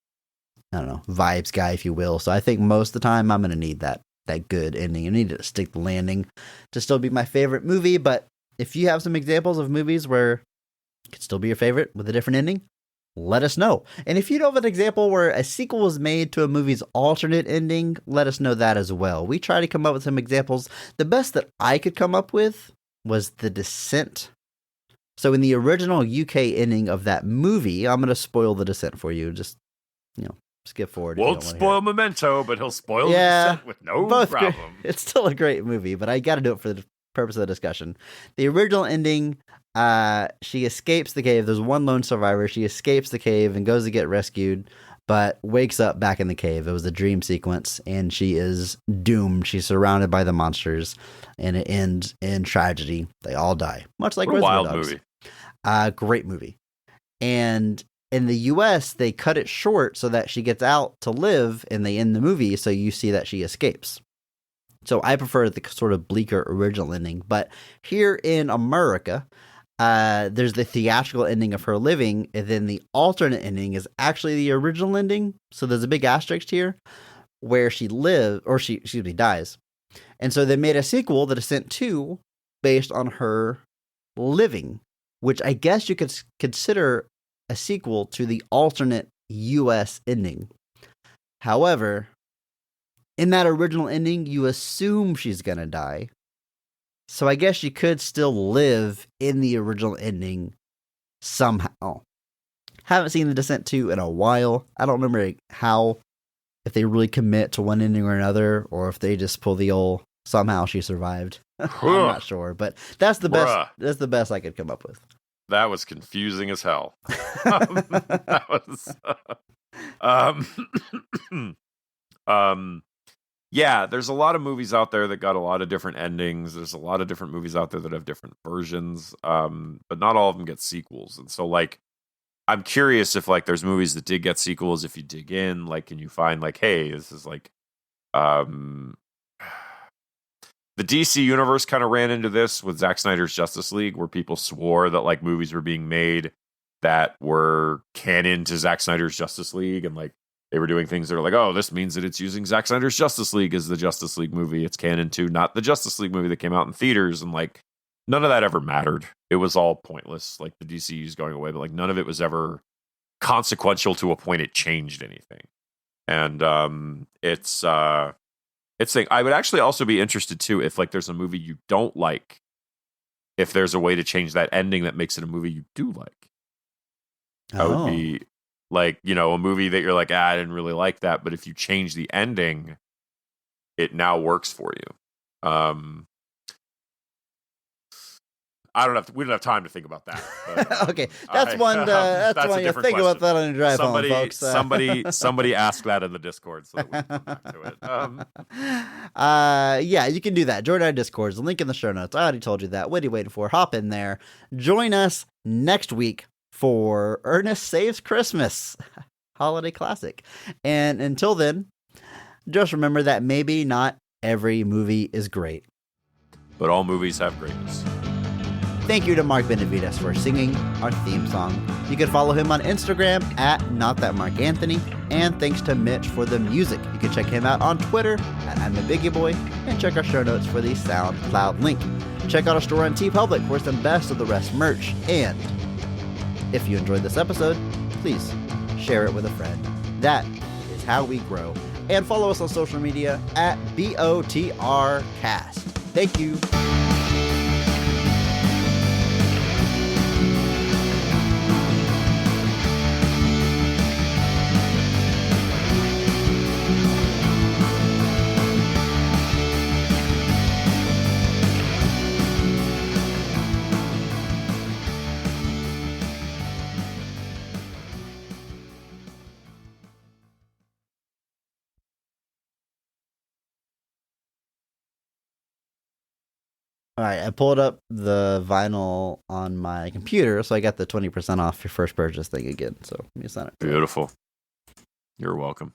I don't know, vibes guy, if you will. So I think most of the time I'm going to need that good ending. I need to stick the landing to still be my favorite movie. But if you have some examples of movies where it could still be your favorite with a different ending, let us know. And if you know of an example where a sequel was made to a movie's alternate ending, let us know that as well. We try to come up with some examples. The best that I could come up with was The Descent. So in the original UK ending of that movie, I'm going to spoil The Descent for you. Just, skip forward. Won't spoil Memento, but he'll spoil The Descent with no problem. It's still a great movie, but I got to do it for the purpose of the discussion. The original ending, she escapes the cave. There's one lone survivor. She escapes the cave and goes to get rescued, but wakes up back in the cave. It was a dream sequence, and she is doomed. She's surrounded by the monsters, and it ends in tragedy. They all die, much like Reservoir Dogs. Movie. Great movie. And in the US, they cut it short so that she gets out to live, and they end the movie so you see that she escapes. So I prefer the sort of bleaker original ending. But here in America, there's the theatrical ending of her living, and then the alternate ending is actually the original ending. So there's a big asterisk here where she dies. And so they made a sequel, The Descent 2, based on her living, which I guess you could consider a sequel to the alternate US ending. However, in that original ending, you assume she's going to die. So I guess you could still live in the original ending somehow. Haven't seen The Descent 2 in a while. I don't remember how, if they really commit to one ending or another, or if they just pull the old somehow she survived. I'm not sure, but that's the best. That's the best I could come up with. That was confusing as hell. That was. Yeah, there's a lot of movies out there that got a lot of different endings. There's a lot of different movies out there that have different versions, but not all of them get sequels. And so, like, I'm curious if, like, there's movies that did get sequels. If you dig in, like, can you find, like, hey, this is like, the DC universe kind of ran into this with Zack Snyder's Justice League, where people swore that, like, movies were being made that were canon to Zack Snyder's Justice League, and, like, they were doing things that are like, oh, this means that it's using Zack Snyder's Justice League as the Justice League movie. It's canon to not the Justice League movie that came out in theaters. And, like, none of that ever mattered. It was all pointless. Like, the DCU's going away, but, like, none of it was ever consequential to a point it changed anything. And it's thing. I would actually also be interested too if, like, there's a movie you don't like, if there's a way to change that ending that makes it a movie you do like. That would be, like, you know, a movie that you're like, I didn't really like that, but if you change the ending, it now works for you. We don't have time to think about that. But, okay, that's one you think about that on your drive home, folks. Somebody ask that in the Discord so that we can come back to it. Yeah, you can do that. Join our Discord. The link in the show notes. I already told you that. What are you waiting for? Hop in there. Join us next week for Ernest Saves Christmas, holiday classic. And until then, just remember that maybe not every movie is great, but all movies have greatness. Thank you to Mark Benavides for singing our theme song. You can follow him on Instagram at NotThatMarkAnthony. And thanks to Mitch for the music. You can check him out on Twitter at I'm a Biggie Boy, and check our show notes for the SoundCloud link. Check out our store on TeePublic for some Best of the Rest merch. And if you enjoyed this episode, please share it with a friend. That is how we grow. And follow us on social media at BOTRcast. Thank you. All right, I pulled up the vinyl on my computer, so I got the 20% off your first purchase thing again. So let me sign it. Beautiful. You're welcome.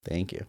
Thank you.